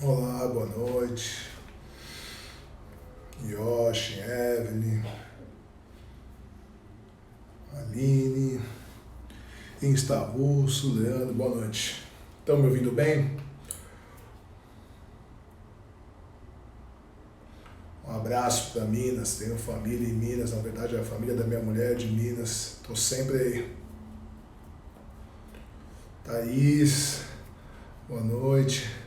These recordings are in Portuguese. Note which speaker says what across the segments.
Speaker 1: Olá, boa noite. Yoshi, Evelyn, Aline, Instavulso, Leandro, boa noite. Estão me ouvindo bem? Um abraço para Minas, tenho família em Minas, na verdade a família da minha mulher é de Minas, estou sempre aí. Thaís, boa noite.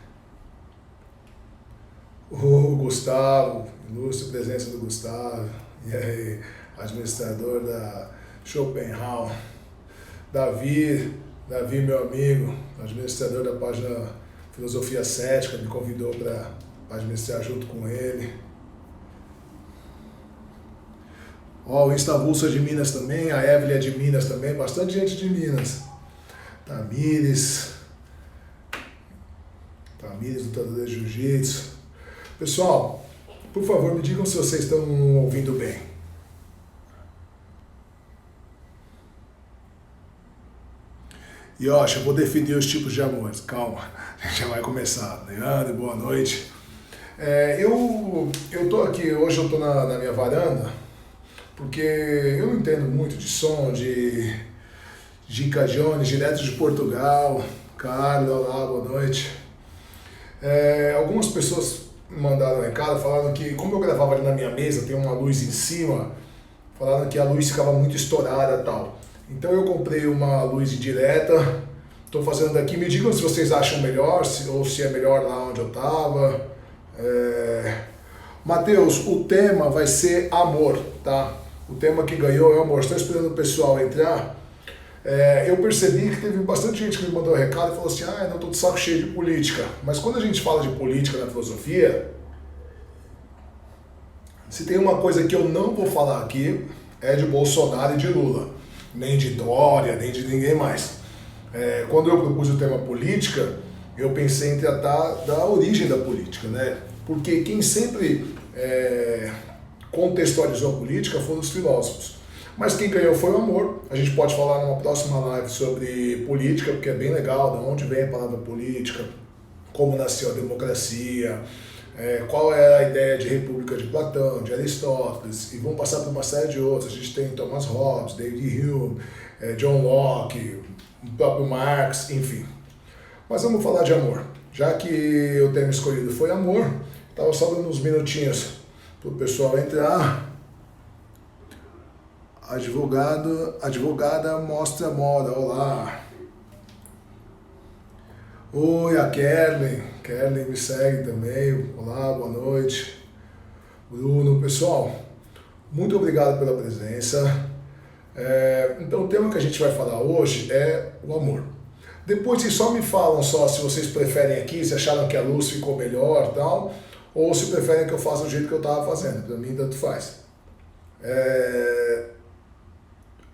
Speaker 1: O Gustavo, ilustre presença do Gustavo, e aí, administrador da Schopenhauer. Davi, meu amigo, administrador da página Filosofia Cética, me convidou para administrar junto com ele. Ó, o Instavulso é de Minas também, a Evelyn é de Minas também, bastante gente de Minas. Tamires, lutador de Jiu-Jitsu. Pessoal, por favor, me digam se vocês estão ouvindo bem. Yoshi, eu vou definir os tipos de amores. Calma, a gente já vai começar. Leandro, boa noite. Eu tô aqui, hoje eu tô na minha varanda, porque eu não entendo muito de som, de Gica Jones, direto de Portugal. Carlos, olá, boa noite. Algumas pessoas mandaram um recado, falaram que, como eu gravava ali na minha mesa, tem uma luz em cima, falaram que a luz ficava muito estourada e tal. Então eu comprei uma luz indireta, estou fazendo daqui, me digam se vocês acham melhor, ou se é melhor lá onde eu estava. Matheus, o tema vai ser amor, tá? O tema que ganhou é amor, estou esperando o pessoal entrar. Eu percebi que teve bastante gente que me mandou um recado e falou assim, não estou de saco cheio de política. Mas quando a gente fala de política na filosofia, se tem uma coisa que eu não vou falar aqui, é de Bolsonaro e de Lula. Nem de Dória, nem de ninguém mais. Quando eu propus o tema política, eu pensei em tratar da origem da política, né? Porque quem sempre contextualizou a política foram os filósofos. Mas quem ganhou foi o amor. A gente pode falar numa próxima live sobre política, porque é bem legal, de onde vem a palavra política, como nasceu a democracia, qual é a ideia de república de Platão, de Aristóteles, e vamos passar por uma série de outros. A gente tem Thomas Hobbes, David Hume, John Locke, o próprio Marx, enfim. Mas vamos falar de amor. Já que o tema escolhido foi amor, estava só dando uns minutinhos para o pessoal entrar. Advogada mostra moda, olá. Oi, a Kerlin me segue também, olá, boa noite. Bruno, pessoal, muito obrigado pela presença. Então o tema que a gente vai falar hoje é o amor. Depois vocês só me falam se vocês preferem aqui, se acharam que a luz ficou melhor e tal, ou se preferem que eu faça do jeito que eu estava fazendo, para mim tanto faz.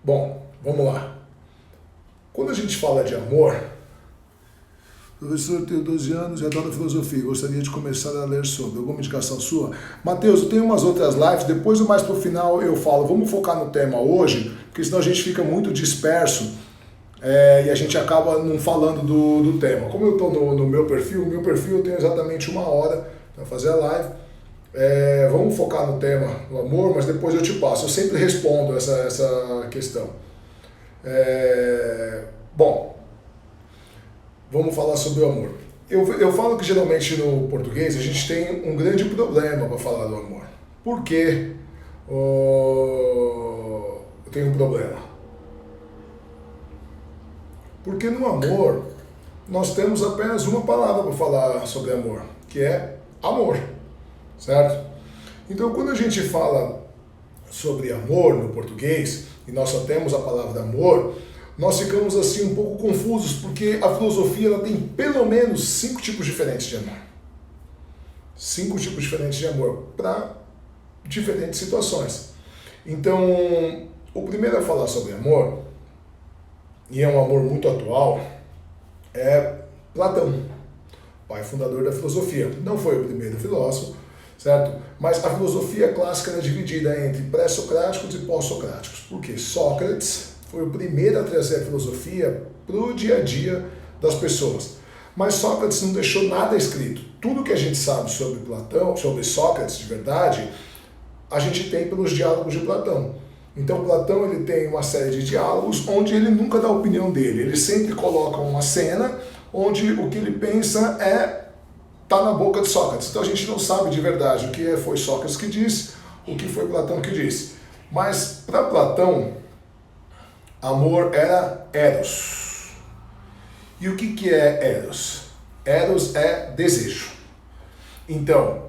Speaker 1: Bom, vamos lá. Quando a gente fala de amor, professor, eu tenho 12 anos e adoro filosofia, gostaria de começar a ler sobre. Alguma indicação sua? Matheus, eu tenho umas outras lives, depois mais pro final eu falo, vamos focar no tema hoje, porque senão a gente fica muito disperso e a gente acaba não falando do tema. Como eu estou no meu perfil eu tenho exatamente 1 hora para fazer a live. Vamos focar no tema do amor, mas depois eu te passo. Eu sempre respondo essa questão. Bom, vamos falar sobre o amor. Eu falo que geralmente no português a gente tem um grande problema para falar do amor. Por que eu tenho um problema? Porque no amor nós temos apenas uma palavra para falar sobre amor, que é amor. Certo? Então, quando a gente fala sobre amor no português, e nós só temos a palavra amor, nós ficamos assim um pouco confusos, porque a filosofia ela tem pelo menos 5 tipos diferentes de amor. 5 tipos diferentes de amor para diferentes situações. Então, o primeiro a falar sobre amor, e é um amor muito atual, é Platão, pai fundador da filosofia. Não foi o primeiro filósofo, certo? Mas a filosofia clássica é dividida entre pré-socráticos e pós-socráticos. Porque Sócrates foi o primeiro a trazer a filosofia para o dia a dia das pessoas. Mas Sócrates não deixou nada escrito. Tudo que a gente sabe sobre Platão, sobre Sócrates de verdade, a gente tem pelos diálogos de Platão. Então Platão ele tem uma série de diálogos onde ele nunca dá a opinião dele. Ele sempre coloca uma cena onde o que ele pensa tá na boca de Sócrates. Então a gente não sabe de verdade o que foi Sócrates que disse, o que foi Platão que disse. Mas para Platão, amor era eros. E o que é eros? Eros é desejo. Então,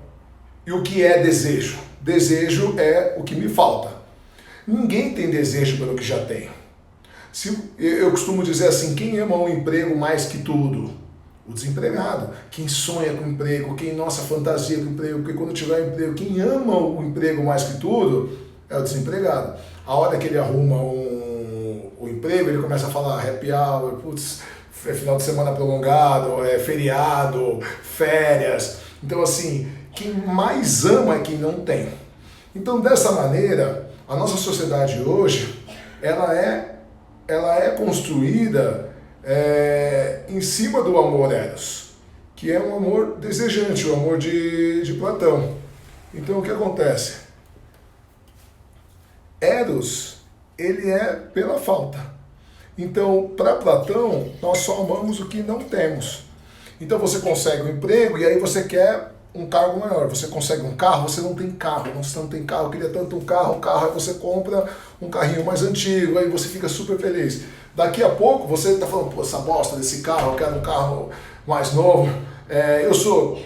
Speaker 1: e o que é desejo? Desejo é o que me falta. Ninguém tem desejo pelo que já tem. Eu costumo dizer assim, quem ama o emprego mais que tudo? O desempregado. Quem sonha com emprego, quem, nossa, fantasia com emprego, porque quando tiver emprego, quem ama o emprego mais que tudo é o desempregado. A hora que ele arruma o emprego, ele começa a falar happy hour, putz, é final de semana prolongado, é feriado, férias. Então, assim, quem mais ama é quem não tem. Então, dessa maneira, a nossa sociedade hoje, ela é construída em cima do amor eros, que é um amor desejante, o amor de Platão. Então, o que acontece? Eros, ele é pela falta. Então, para Platão, nós só amamos o que não temos. Então, você consegue um emprego e aí você quer um cargo maior. Você consegue um carro, você não tem carro. Você não tem carro, eu queria tanto um carro, aí você compra um carrinho mais antigo, aí você fica super feliz. Daqui a pouco, você está falando, pô, essa bosta desse carro, eu quero um carro mais novo. Eu sou,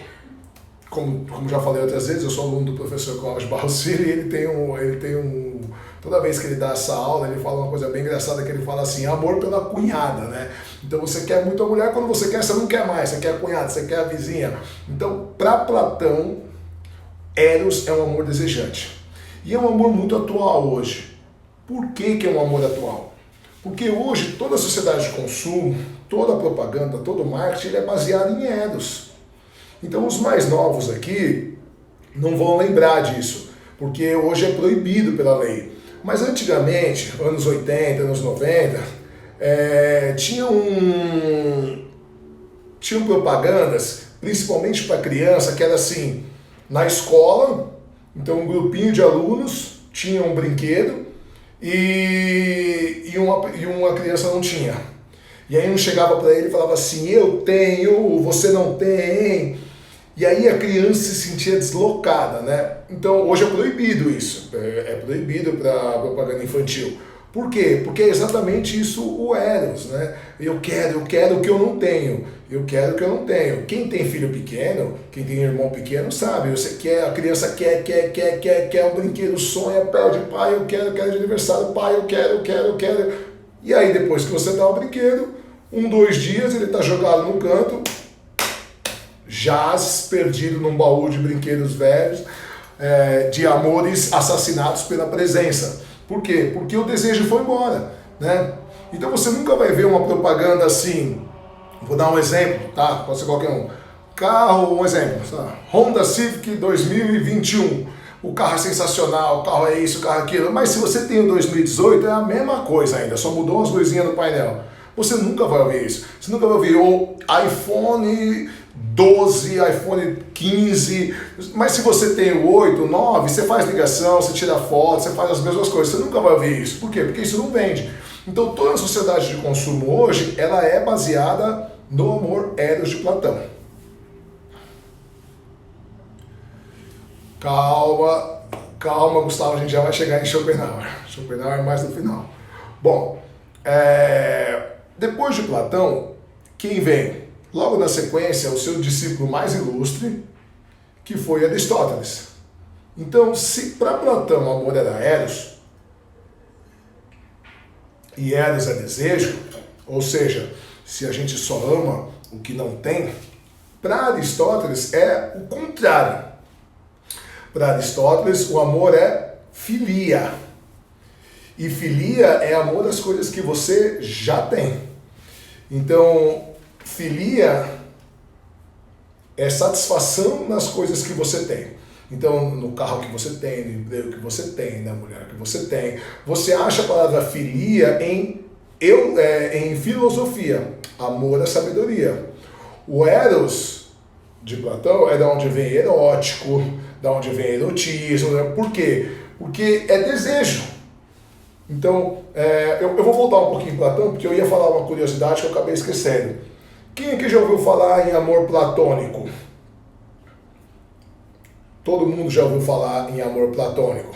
Speaker 1: como já falei outras vezes, eu sou aluno do professor Cláudio Barros Filho e ele tem um toda vez que ele dá essa aula, ele fala uma coisa bem engraçada, que ele fala assim, amor pela cunhada, né? Então você quer muito a mulher, quando você não quer mais, você quer a cunhada, você quer a vizinha. Então, para Platão, eros é um amor desejante. E é um amor muito atual hoje. Por que é um amor atual? Porque hoje toda a sociedade de consumo, toda a propaganda, todo o marketing, ele é baseado em eros. Então os mais novos aqui não vão lembrar disso, porque hoje é proibido pela lei. Mas antigamente, anos 80, anos 90, tinham propagandas, principalmente para criança, que era assim, na escola, então um grupinho de alunos tinha um brinquedo e uma criança não tinha. E aí um chegava para ele e falava assim, eu tenho, você não tem. E aí a criança se sentia deslocada, né? Então hoje é proibido isso, é proibido para propaganda infantil. Por quê? Porque é exatamente isso o eros, né? Eu quero o que eu não tenho, eu quero o que eu não tenho. Quem tem filho pequeno, quem tem irmão pequeno sabe, a criança quer um brinquedo, sonha, pede, pai, eu quero de aniversário, pai, eu quero. E aí depois que você dá o brinquedo, 2 dias ele está jogado no canto, jaz perdido num baú de brinquedos velhos, de amores assassinados pela presença. Por quê? Porque o desejo foi embora, né? Então você nunca vai ver uma propaganda assim, vou dar um exemplo, tá? Pode ser qualquer um. Carro, um exemplo, tá? Honda Civic 2021. O carro é sensacional, o carro é isso, o carro é aquilo. Mas se você tem o 2018, é a mesma coisa ainda, só mudou as luzinhas no painel. Você nunca vai ouvir isso. Você nunca vai ouvir o iPhone 12, iPhone 15, mas se você tem o 8, o 9, você faz ligação, você tira foto, você faz as mesmas coisas, você nunca vai ouvir isso. Por quê? Porque isso não vende. Então toda a sociedade de consumo hoje, ela é baseada no amor eros de Platão. Calma, Gustavo, a gente já vai chegar em Schopenhauer. Schopenhauer é mais no final. Bom, depois de Platão, quem vem? Logo na sequência, o seu discípulo mais ilustre, que foi Aristóteles. Então, se para Platão o amor era eros, e eros é desejo, ou seja, se a gente só ama o que não tem, para Aristóteles é o contrário. Para Aristóteles, o amor é filia. E filia é amor às coisas que você já tem. Então, filia é satisfação nas coisas que você tem. Então, no carro que você tem, no emprego que você tem, na mulher que você tem. Você acha a palavra filia em filosofia. Amor é sabedoria. O eros de Platão é da onde vem erótico, da onde vem erotismo, né? Por quê? Porque é desejo. Então, eu vou voltar um pouquinho em Platão, porque eu ia falar uma curiosidade que eu acabei esquecendo. Quem aqui já ouviu falar em amor platônico? Todo mundo já ouviu falar em amor platônico.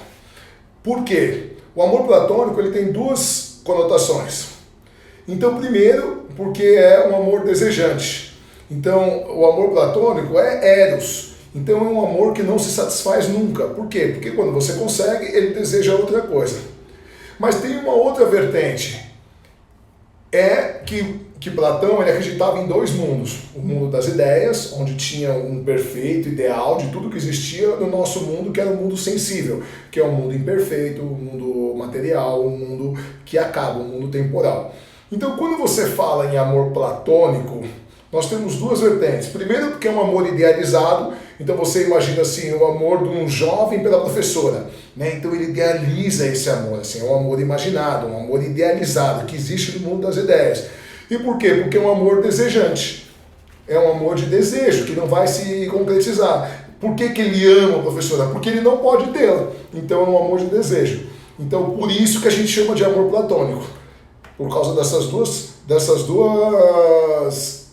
Speaker 1: Por quê? O amor platônico ele tem duas conotações. Então, primeiro, porque é um amor desejante. Então, o amor platônico é eros. Então, é um amor que não se satisfaz nunca. Por quê? Porque quando você consegue, ele deseja outra coisa. Mas tem uma outra vertente. É que Platão ele acreditava em dois mundos. O mundo das ideias, onde tinha um perfeito ideal de tudo que existia no nosso mundo, que era o mundo sensível, que é o mundo imperfeito, o mundo material, o mundo que acaba, o mundo temporal. Então, quando você fala em amor platônico, nós temos duas vertentes. Primeiro, porque é um amor idealizado. Então você imagina assim, o amor de um jovem pela professora, né? Então ele idealiza esse amor, assim, é um amor imaginado, um amor idealizado, que existe no mundo das ideias. E por quê? Porque é um amor desejante. É um amor de desejo, que não vai se concretizar. Por que que ele ama a professora? Porque ele não pode tê-la. Então é um amor de desejo. Então por isso que a gente chama de amor platônico. Por causa dessas duas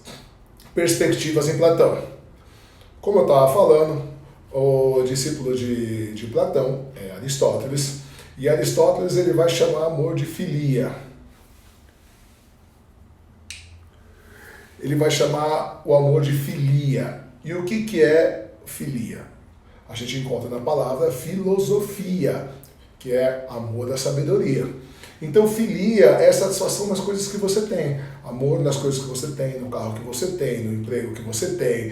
Speaker 1: perspectivas em Platão. Como eu estava falando, o discípulo de Platão é Aristóteles, e Aristóteles ele vai chamar amor de filia. Ele vai chamar o amor de filia. E o que é filia? A gente encontra na palavra filosofia, que é amor da sabedoria. Então, filia é satisfação nas coisas que você tem. Amor nas coisas que você tem, no carro que você tem, no emprego que você tem,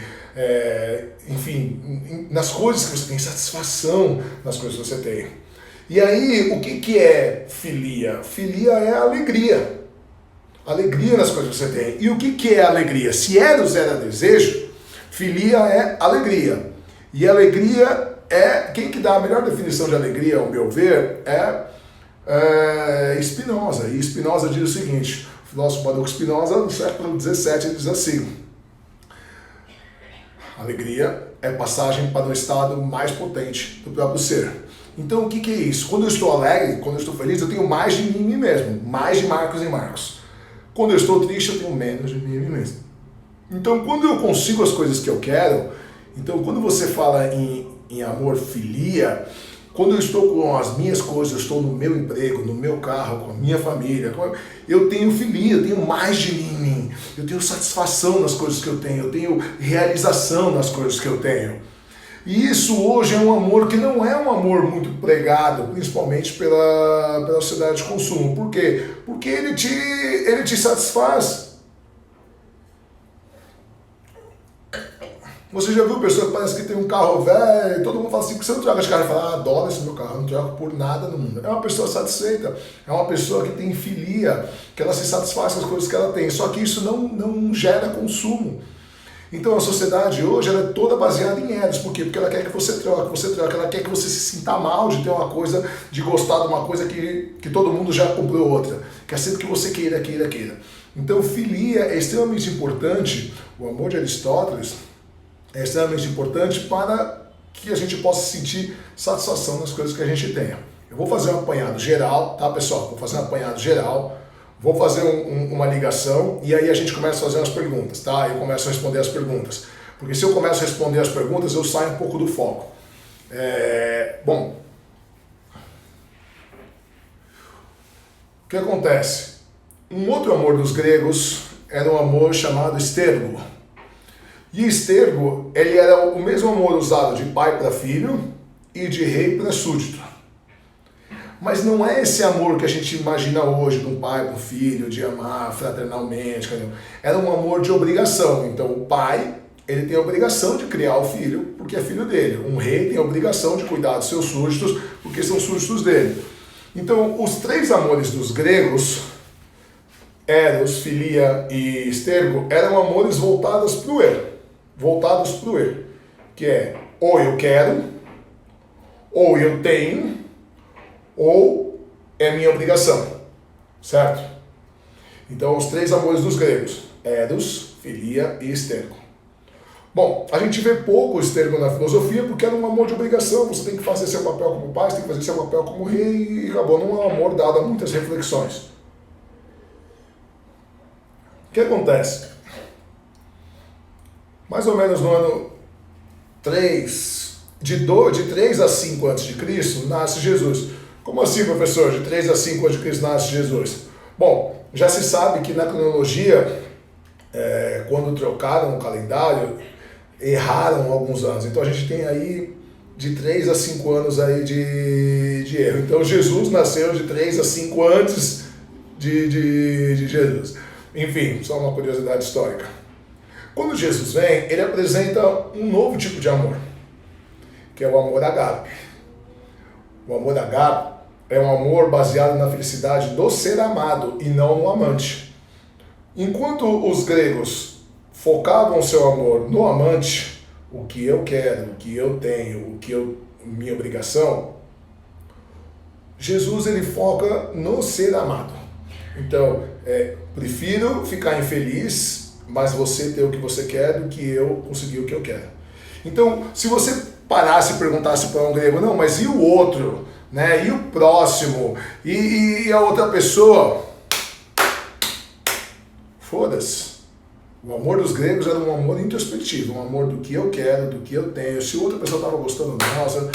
Speaker 1: enfim, nas coisas que você tem, satisfação nas coisas que você tem. E aí, o que é filia? Filia é alegria. Alegria nas coisas que você tem. E o que é alegria? Se eros era desejo, filia é alegria. E alegria é, quem que dá a melhor definição de alegria, ao meu ver, é Spinoza. E Spinoza diz o seguinte, o filósofo Baruch Spinoza, no século XVII, ele diz assim: alegria é passagem para o estado mais potente do próprio ser. Então o que é isso? Quando eu estou alegre, quando eu estou feliz, eu tenho mais de mim em mim mesmo, mais de Marcos em Marcos. Quando eu estou triste, eu tenho menos de mim em mim mesmo. Então quando eu consigo as coisas que eu quero, então quando você fala em amor filia, quando eu estou com as minhas coisas, eu estou no meu emprego, no meu carro, com a minha família, eu tenho filia, eu tenho mais de mim em mim, eu tenho satisfação nas coisas que eu tenho realização nas coisas que eu tenho. E isso hoje é um amor que não é um amor muito pregado, principalmente pela sociedade de consumo. Por quê? Porque ele te satisfaz. Você já viu pessoa que parece que tem um carro velho, todo mundo fala assim, que você não troca de carro? E fala, adoro esse meu carro, não troco por nada no mundo. É uma pessoa satisfeita, é uma pessoa que tem filia, que ela se satisfaz com as coisas que ela tem, só que isso não gera consumo. Então a sociedade hoje ela é toda baseada em eros. Por quê? Porque ela quer que você troque, ela quer que você se sinta mal de ter uma coisa, de gostar de uma coisa que todo mundo já comprou outra. Quer sempre que você queira. Então filia é extremamente importante, o amor de Aristóteles é extremamente importante para que a gente possa sentir satisfação nas coisas que a gente tenha. Eu vou fazer um apanhado geral, tá pessoal? Vou fazer um apanhado geral. Vou fazer uma ligação e aí a gente começa a fazer as perguntas, tá? Eu começo a responder as perguntas. Porque se eu começo a responder as perguntas, eu saio um pouco do foco. Bom, o que acontece? Um outro amor dos gregos era um amor chamado estergo. E estergo, ele era o mesmo amor usado de pai para filho e de rei para súdito. Mas não é esse amor que a gente imagina hoje de um pai para um filho, de amar fraternalmente. Era um amor de obrigação. Então o pai, ele tem a obrigação de criar o filho, porque é filho dele. Um rei tem a obrigação de cuidar dos seus súditos, porque são súditos dele. Então os três amores dos gregos, eros, filia e estergo, eram amores voltados para o er. Que é ou eu quero, ou eu tenho, ou é minha obrigação, certo? Então, os três amores dos gregos, eros, filia e esterco. Bom, a gente vê pouco o esterco na filosofia porque era um amor de obrigação, você tem que fazer seu papel como pai, você tem que fazer seu papel como rei, e acabou, não é um amor dado a muitas reflexões. O que acontece? Mais ou menos no ano 3, de 3 a 5 a.C., nasce Jesus. Como assim, professor? De 3 a 5 a.C. nasce Jesus? Bom, já se sabe que na cronologia, quando trocaram o calendário, erraram alguns anos. Então a gente tem aí de 3 a 5 anos aí de erro. Então Jesus nasceu de 3 a 5 antes de Jesus. Enfim, só uma curiosidade histórica. Quando Jesus vem, ele apresenta um novo tipo de amor, que é o amor ágape. O amor ágape é um amor baseado na felicidade do ser amado e não no amante. Enquanto os gregos focavam seu amor no amante, o que eu quero, o que eu tenho, minha obrigação, Jesus ele foca no ser amado. Então, prefiro ficar infeliz, mas você ter o que você quer do que eu conseguir o que eu quero. Então, se você parasse e perguntasse para um grego, não, mas e o outro, né? E o próximo? E a outra pessoa? Foda-se. O amor dos gregos era um amor introspectivo, um amor do que eu quero, do que eu tenho. Se outra pessoa estava gostando, nossa.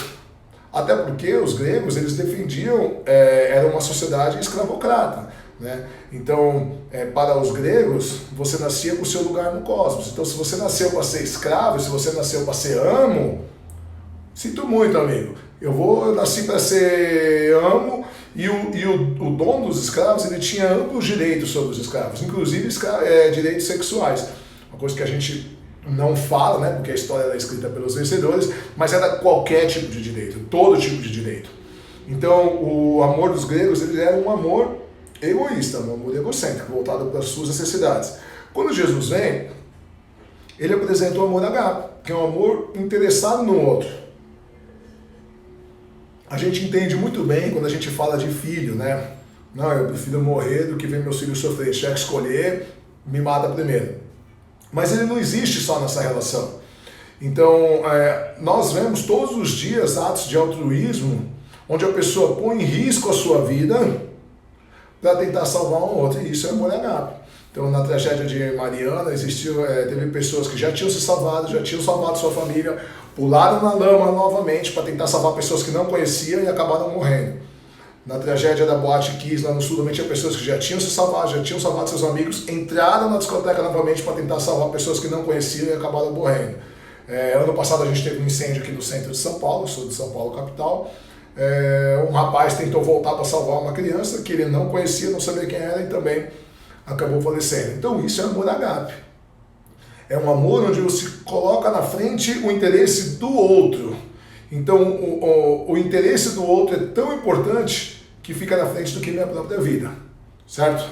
Speaker 1: Até porque os gregos, eles defendiam, era uma sociedade escravocrata. Né? Então, para os gregos, você nascia com o seu lugar no cosmos. Então, se você nasceu para ser escravo, se você nasceu para ser amo, sinto muito, amigo. Eu nasci para ser amo e o dono dos escravos ele tinha amplos direitos sobre os escravos, inclusive direitos sexuais. Uma coisa que a gente não fala, né? Porque a história era escrita pelos vencedores, mas era qualquer tipo de direito, todo tipo de direito. Então, o amor dos gregos ele era um amor egoísta, um amor egocêntrico, voltado para as suas necessidades. Quando Jesus vem, ele apresenta o amor ágape, que é um amor interessado no outro. A gente entende muito bem quando a gente fala de filho, né? Não, eu prefiro morrer do que ver meus filhos sofrer. Se tiver que escolher, me mata primeiro. Mas ele não existe só nessa relação. Então, nós vemos todos os dias atos de altruísmo, onde a pessoa põe em risco a sua vida para tentar salvar um outro, e isso é amor ágape. Então, na tragédia de Mariana, teve pessoas que já tinham se salvado, já tinham salvado sua família, pularam na lama novamente para tentar salvar pessoas que não conheciam e acabaram morrendo. Na tragédia da Boate Kiss, lá no sul, também tinha pessoas que já tinham se salvado, já tinham salvado seus amigos, entraram na discoteca novamente para tentar salvar pessoas que não conheciam e acabaram morrendo. Ano passado a gente teve um incêndio aqui no centro de São Paulo, sul de São Paulo, capital. Um rapaz tentou voltar para salvar uma criança que ele não conhecia, não sabia quem era e também acabou falecendo. Então isso é amor ágape. É um amor onde você coloca na frente o interesse do outro. Então o interesse do outro é tão importante que fica na frente do que minha própria vida. Certo?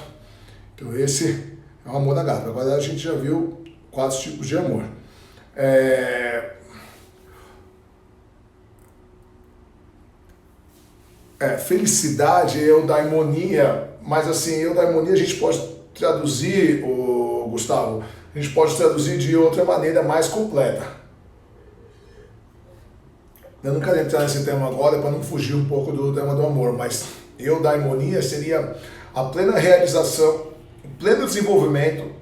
Speaker 1: Então esse é o amor ágape. Agora a gente já viu 4 tipos de amor. Felicidade é eudaimonia, mas assim, eudaimonia a gente pode traduzir, Gustavo, a gente pode traduzir de outra maneira mais completa. Eu não quero entrar nesse tema agora para não fugir um pouco do tema do amor, mas eudaimonia seria a plena realização, o pleno desenvolvimento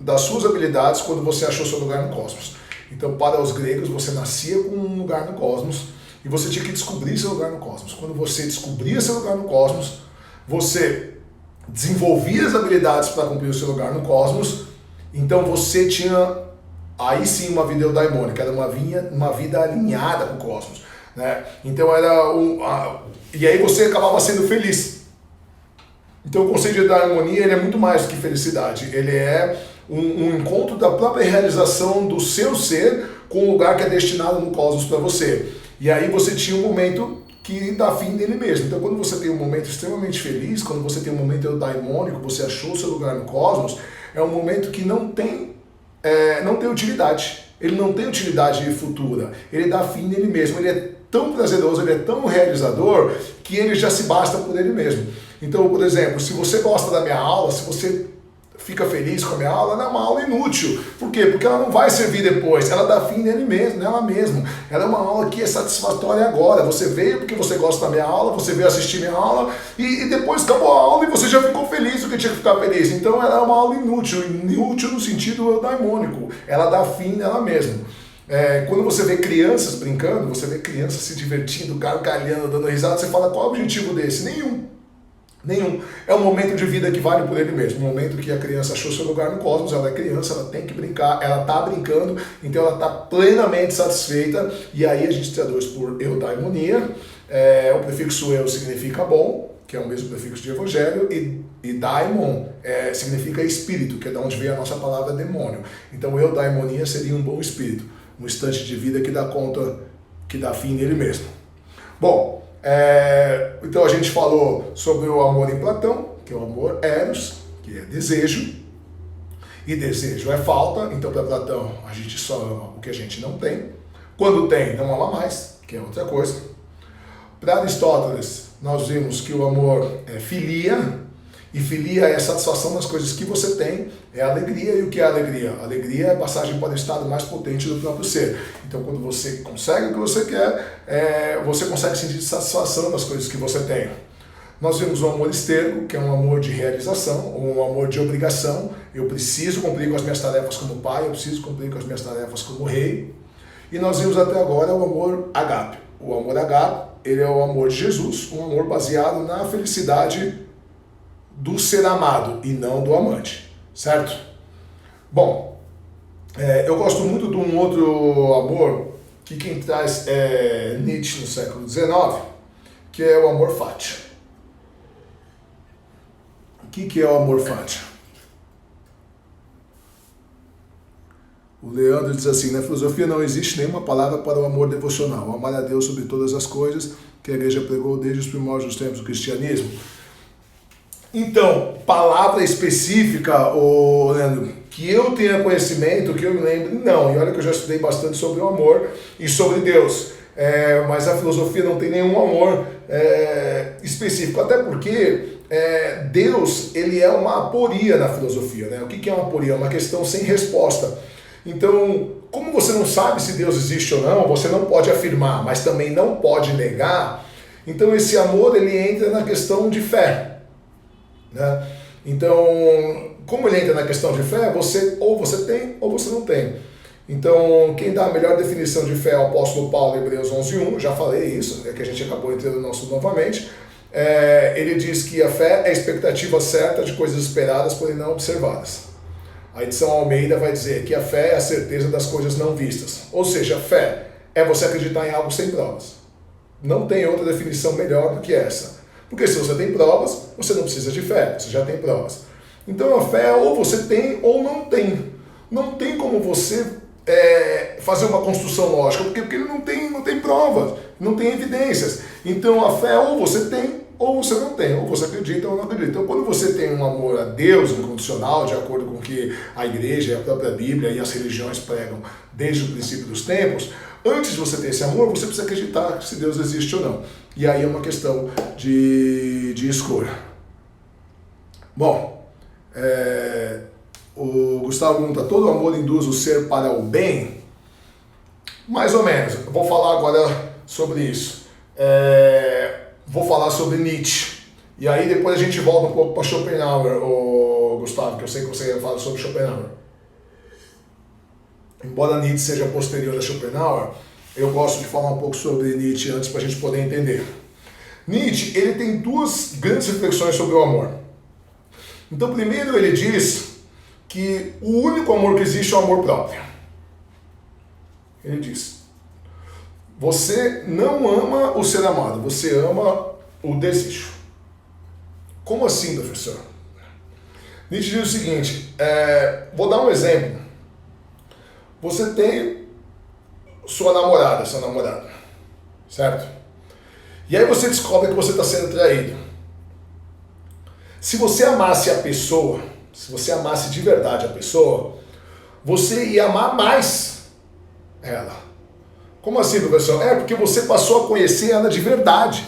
Speaker 1: das suas habilidades quando você achou seu lugar no cosmos. Então, para os gregos, você nascia com um lugar no cosmos e você tinha que descobrir seu lugar no cosmos. Quando você descobria seu lugar no cosmos, você desenvolvia as habilidades para cumprir o seu lugar no cosmos, então você tinha aí sim uma vida eudaimônica, era uma vida alinhada com o cosmos, né? Então e aí você acabava sendo feliz. Então o conceito de eudaimonia ele é muito mais do que felicidade, ele é um encontro da própria realização do seu ser com um lugar que é destinado no cosmos para você. E aí você tinha um momento que dá fim nele mesmo. Então quando você tem um momento extremamente feliz, quando você tem um momento eudaimônico, você achou o seu lugar no cosmos, é um momento que não tem utilidade. Ele não tem utilidade futura. Ele dá fim nele mesmo. Ele é tão prazeroso, ele é tão realizador, que ele já se basta por ele mesmo. Então, por exemplo, se você gosta da minha aula, se você fica feliz com a minha aula, ela é uma aula inútil. Por quê? Porque ela não vai servir depois, ela dá fim nela mesma. Ela é uma aula que é satisfatória agora. Você veio porque você gosta da minha aula, você veio assistir minha aula e depois acabou a aula e você já ficou feliz do que tinha que ficar feliz. Então ela é uma aula inútil no sentido daimônico. Ela dá fim nela mesma. Quando você vê crianças brincando, você vê crianças se divertindo, gargalhando, dando risada, você fala, qual é o objetivo desse? Nenhum. É um momento de vida que vale por ele mesmo. Um momento que a criança achou seu lugar no cosmos, ela é criança, ela tem que brincar, ela está brincando, então ela está plenamente satisfeita. E aí a gente traduz por eudaimonia. O prefixo eu significa bom, que é o mesmo prefixo de evangelho, e daimon significa espírito, que é de onde veio a nossa palavra demônio. Então eudaimonia seria um bom espírito, um instante de vida que dá conta, que dá fim nele mesmo. Bom, então a gente falou sobre o amor em Platão, que é o amor eros, que é desejo, e desejo é falta. Então para Platão a gente só ama o que a gente não tem, quando tem não ama mais, que é outra coisa. Para Aristóteles nós vimos que o amor é filia, e filia é a satisfação das coisas que você tem, é alegria. E o que é alegria? Alegria é a passagem para o estado mais potente do próprio ser. Então, quando você consegue o que você quer, você consegue sentir satisfação das coisas que você tem. Nós vimos o amor esterco, que é um amor de realização, um amor de obrigação. Eu preciso cumprir com as minhas tarefas como pai, eu preciso cumprir com as minhas tarefas como rei. E nós vimos até agora o amor agape. O amor agape, ele é o amor de Jesus, um amor baseado na felicidade do ser amado e não do amante, certo? Bom, eu gosto muito de um outro amor que quem traz é Nietzsche no século XIX, que é o amor fati. O que é o amor fati? O Leandro diz assim, na filosofia não existe nenhuma palavra para o amor devocional, amar a Deus sobre todas as coisas, que a igreja pregou desde os primórdios dos tempos do cristianismo. Então, palavra específica, Leandro, que eu tenha conhecimento, que eu me lembre, não. E olha que eu já estudei bastante sobre o amor e sobre Deus. Mas a filosofia não tem nenhum amor específico. Até porque Deus, ele é uma aporia na filosofia, né? O que é uma aporia? É uma questão sem resposta. Então, como você não sabe se Deus existe ou não, você não pode afirmar, mas também não pode negar. Então, esse amor, ele entra na questão de fé. Né? Então, como ele entra na questão de fé, ou você tem ou você não tem. Então, quem dá a melhor definição de fé é o apóstolo Paulo, Hebreus 11:1, já falei isso, que a gente acabou entrando no nosso novamente. Ele diz que a fé é a expectativa certa de coisas esperadas, porém não observadas. A edição Almeida vai dizer que a fé é a certeza das coisas não vistas. Ou seja, fé é você acreditar em algo sem provas. Não tem outra definição melhor do que essa. Porque se você tem provas, você não precisa de fé, você já tem provas. Então a fé ou você tem ou não tem. Não tem como você fazer uma construção lógica, porque ele não tem provas, não tem evidências. Então a fé ou você tem ou você não tem, ou você acredita ou não acredita. Então quando você tem um amor a Deus incondicional, de acordo com o que a igreja, a própria Bíblia e as religiões pregam desde o princípio dos tempos, antes de você ter esse amor, você precisa acreditar se Deus existe ou não. E aí é uma questão de escolha. Bom, o Gustavo pergunta, todo amor induz o ser para o bem? Mais ou menos. Eu vou falar agora sobre isso. Vou falar sobre Nietzsche. E aí depois a gente volta um pouco para Schopenhauer, Gustavo, que eu sei que você fala sobre Schopenhauer. Embora Nietzsche seja posterior a Schopenhauer, eu gosto de falar um pouco sobre Nietzsche antes para a gente poder entender. Nietzsche, ele tem duas grandes reflexões sobre o amor. Então, primeiro ele diz que o único amor que existe é o amor próprio. Ele diz, você não ama o ser amado, você ama o desejo. Como assim, professor? Nietzsche diz o seguinte, vou dar um exemplo. Você tem sua namorada, certo? E aí você descobre que você está sendo traído. Se você amasse a pessoa, se você amasse de verdade a pessoa, você ia amar mais ela. Como assim, professor? Porque você passou a conhecer ela de verdade.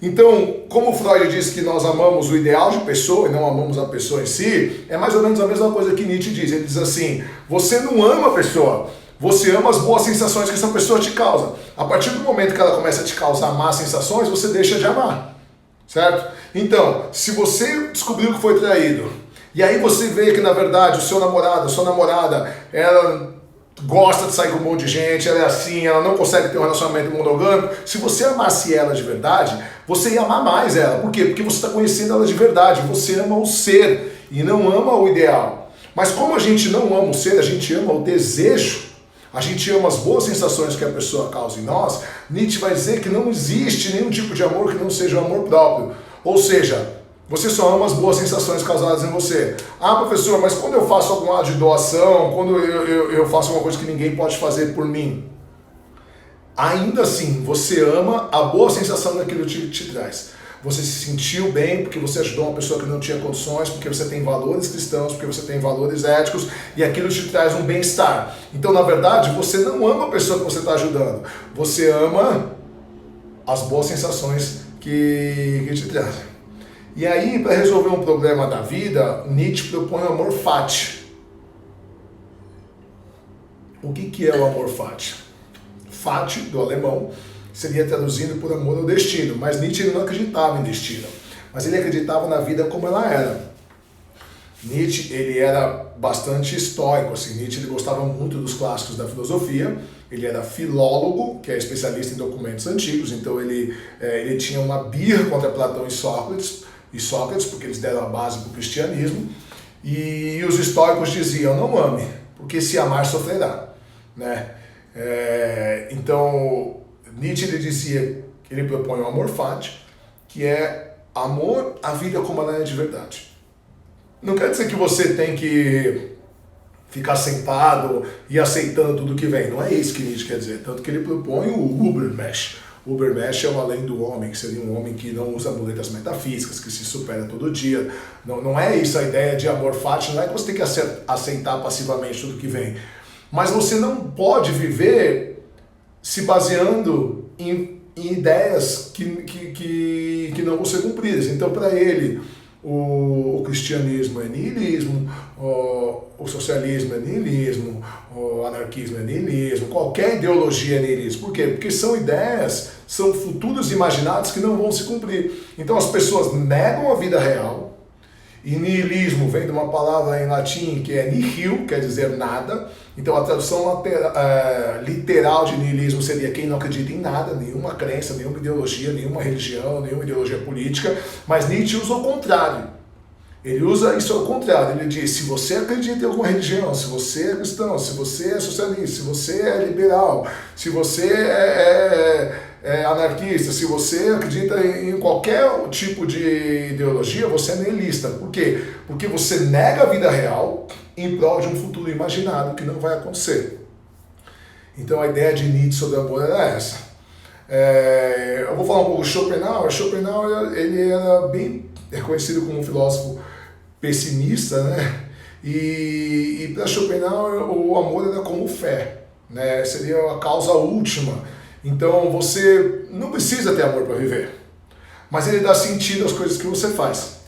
Speaker 1: Então, como Freud diz que nós amamos o ideal de pessoa e não amamos a pessoa em si, é mais ou menos a mesma coisa que Nietzsche diz. Ele diz assim, você não ama a pessoa, você ama as boas sensações que essa pessoa te causa. A partir do momento que ela começa a te causar más sensações, você deixa de amar, certo? Então, se você descobriu que foi traído, e aí você vê que na verdade o seu namorado, a sua namorada, ela gosta de sair com um monte de gente, ela é assim, ela não consegue ter um relacionamento monogâmico. Se você amasse ela de verdade, você ia amar mais ela. Por quê? Porque você está conhecendo ela de verdade. Você ama o ser e não ama o ideal. Mas como a gente não ama o ser, a gente ama o desejo, a gente ama as boas sensações que a pessoa causa em nós, Nietzsche vai dizer que não existe nenhum tipo de amor que não seja o amor próprio. Ou seja, você só ama as boas sensações causadas em você. Ah, professor, mas quando eu faço algum ato de doação, quando eu faço uma coisa que ninguém pode fazer por mim, ainda assim, você ama a boa sensação daquilo que te traz. Você se sentiu bem porque você ajudou uma pessoa que não tinha condições, porque você tem valores cristãos, porque você tem valores éticos, e aquilo te traz um bem-estar. Então, na verdade, você não ama a pessoa que você está ajudando. Você ama as boas sensações que te trazem. E aí, para resolver um problema da vida, Nietzsche propõe o amor fati. O que é o amor fati? Fati, do alemão, seria traduzido por amor ao destino, mas Nietzsche ele não acreditava em destino, mas ele acreditava na vida como ela era. Nietzsche ele era bastante estoico, assim. Nietzsche ele gostava muito dos clássicos da filosofia, ele era filólogo, que é especialista em documentos antigos, então ele tinha uma birra contra Platão e Sócrates, porque eles deram a base para o cristianismo, e os estoicos diziam, não ame, porque se amar sofrerá, né? Então, Nietzsche ele dizia, ele propõe o amor fati, que é amor à vida como ela é de verdade. Não quer dizer que você tem que ficar sentado e aceitando tudo que vem, não é isso que Nietzsche quer dizer, tanto que ele propõe o Übermensch. O Übermensch é o além do homem, que seria um homem que não usa muletas metafísicas, que se supera todo dia. Não é isso a ideia de amor fati, não é que você tem que aceitar passivamente tudo que vem. Mas você não pode viver se baseando em ideias que não vão ser cumpridas. Então, para ele, o cristianismo é niilismo, o socialismo é niilismo, o anarquismo é niilismo, qualquer ideologia é niilismo. Por quê? Porque são ideias, são futuros imaginados que não vão se cumprir. Então as pessoas negam a vida real, e niilismo vem de uma palavra em latim que é nihil, quer dizer nada. Então a tradução literal de niilismo seria quem não acredita em nada, nenhuma crença, nenhuma ideologia, nenhuma religião, nenhuma ideologia política, mas Nietzsche usa o contrário. Ele usa isso ao contrário, ele diz, se você acredita em alguma religião, se você é cristão, se você é socialista, se você é liberal, se você é anarquista, se você acredita em qualquer tipo de ideologia, você é nihilista. Por quê? Porque você nega a vida real em prol de um futuro imaginado que não vai acontecer. Então a ideia de Nietzsche sobre amor era essa. Eu vou falar um pouco de Schopenhauer. Schopenhauer ele era bem reconhecido como um filósofo pessimista, né? E para Schopenhauer o amor era como fé, né? Seria a causa última. Então você não precisa ter amor para viver, mas ele dá sentido às coisas que você faz.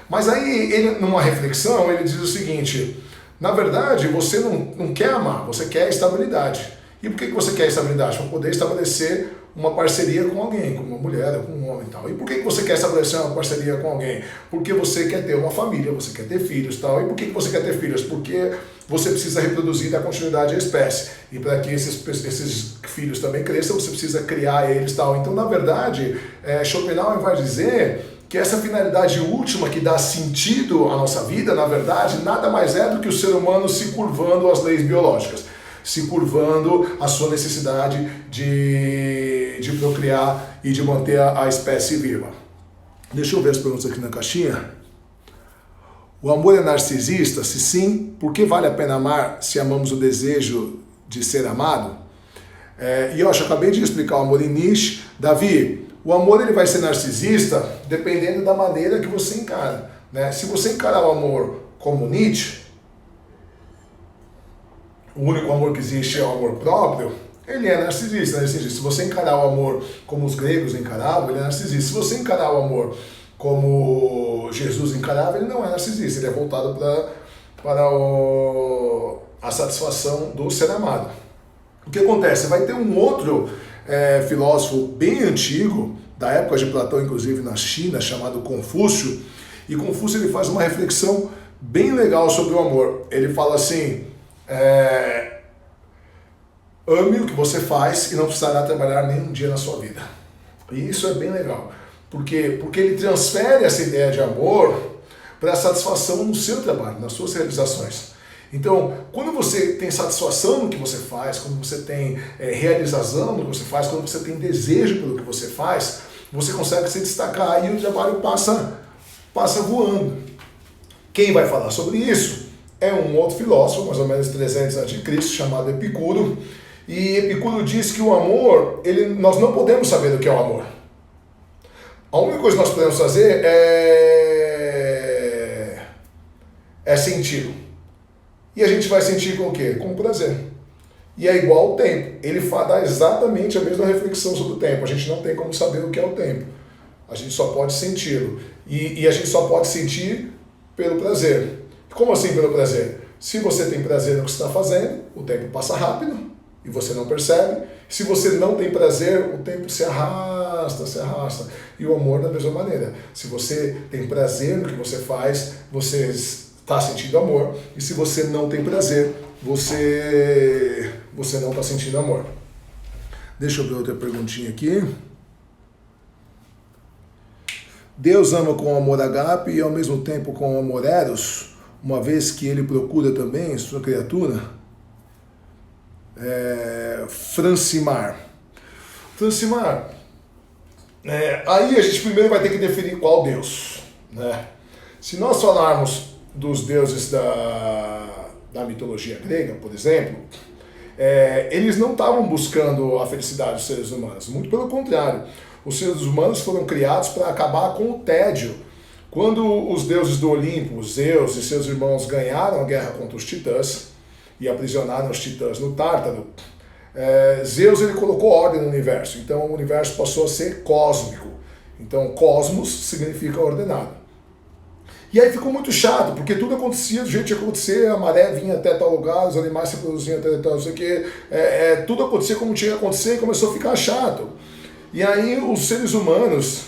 Speaker 1: Mas aí, ele, numa reflexão, ele diz o seguinte, na verdade você não quer amar, você quer estabilidade. E por que você quer estabilidade? Para poder estabelecer uma parceria com alguém, com uma mulher, com um homem e tal. E por que você quer estabelecer uma parceria com alguém? Porque você quer ter uma família, você quer ter filhos e tal. E por que você quer ter filhos? Porque você precisa reproduzir da continuidade da espécie. E para que esses filhos também cresçam, você precisa criar eles e tal. Então, na verdade, Schopenhauer vai dizer que essa finalidade última que dá sentido à nossa vida, na verdade, nada mais é do que o ser humano se curvando às leis biológicas, se curvando à sua necessidade de procriar e de manter a espécie viva. Deixa eu ver as perguntas aqui na caixinha. O amor é narcisista? Se sim, por que vale a pena amar se amamos o desejo de ser amado? E eu acabei de explicar o amor em Nietzsche. Davi, o amor ele vai ser narcisista dependendo da maneira que você encara, né? Se você encarar o amor como Nietzsche, o único amor que existe é o amor próprio, ele é narcisista. Se você encarar o amor como os gregos encaravam, ele é narcisista. Se você encarar o amor como Jesus encarava, ele não é narcisista, ele é voltado para a satisfação do ser amado. O que acontece? Vai ter um outro filósofo bem antigo, da época de Platão, inclusive na China, chamado Confúcio, e Confúcio ele faz uma reflexão bem legal sobre o amor. Ele fala assim, ame o que você faz e não precisará trabalhar nem um dia na sua vida. E isso é bem legal. Por quê? Porque ele transfere essa ideia de amor para a satisfação no seu trabalho, nas suas realizações. Então, quando você tem satisfação no que você faz, quando você tem realização no que você faz, quando você tem desejo pelo que você faz, você consegue se destacar e o trabalho passa voando. Quem vai falar sobre isso é um outro filósofo, mais ou menos 300 a.C., chamado Epicuro. E Epicuro diz que o amor, nós não podemos saber o que é o amor. A única coisa que nós podemos fazer é sentir. E a gente vai sentir com o quê? Com prazer. E é igual ao tempo. Ele dá exatamente a mesma reflexão sobre o tempo. A gente não tem como saber o que é o tempo. A gente só pode senti-lo. E a gente só pode sentir pelo prazer. Como assim pelo prazer? Se você tem prazer no que você está fazendo, o tempo passa rápido e você não percebe. Se você não tem prazer, o tempo se arrasta. E o amor da mesma maneira. Se você tem prazer no que você faz, você está sentindo amor. E se você não tem prazer, você não está sentindo amor. Deixa eu ver outra perguntinha aqui. Deus ama com amor agape e ao mesmo tempo com amor eros, uma vez que ele procura também sua criatura? Francimar, aí a gente primeiro vai ter que definir qual Deus, né? Se nós falarmos dos deuses da mitologia grega, por exemplo, eles não estavam buscando a felicidade dos seres humanos, muito pelo contrário. Os seres humanos foram criados para acabar com o tédio. Quando os deuses do Olimpo, Zeus e seus irmãos ganharam a guerra contra os titãs e aprisionaram os titãs no Tártaro, Zeus ele colocou ordem no universo. Então o universo passou a ser cósmico. Então cosmos significa ordenado. E aí ficou muito chato, porque tudo acontecia do jeito que acontecer, a maré vinha até tal lugar, os animais se produziam até tal, não sei o quê, tudo acontecia como tinha que acontecer e começou a ficar chato. E aí os seres humanos,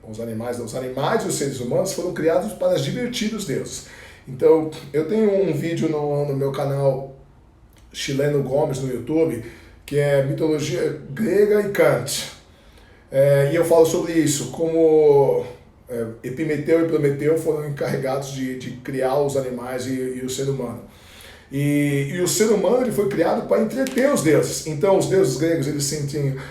Speaker 1: os animais e os seres humanos foram criados para divertir os deuses. Então, eu tenho um vídeo no meu canal Chileno Gomes no YouTube, que é Mitologia Grega e Kant. E eu falo sobre isso, como Epimeteu e Prometeu foram encarregados de criar os animais e o ser humano. E o ser humano ele foi criado para entreter os deuses. Então os deuses gregos eles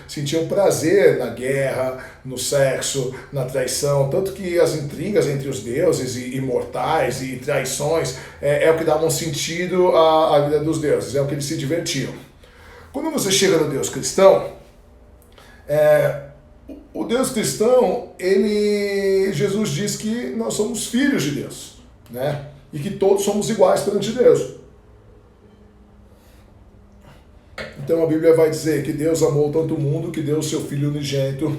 Speaker 1: sentiam prazer na guerra, no sexo, na traição, tanto que as intrigas entre os deuses e mortais e traições é o que davam sentido à vida dos deuses, é o que eles se divertiam. Quando você chega no Deus cristão, o Deus cristão, Jesus diz que nós somos filhos de Deus, né? E que todos somos iguais perante Deus. Então a Bíblia vai dizer que Deus amou tanto o mundo que deu o seu Filho unigênito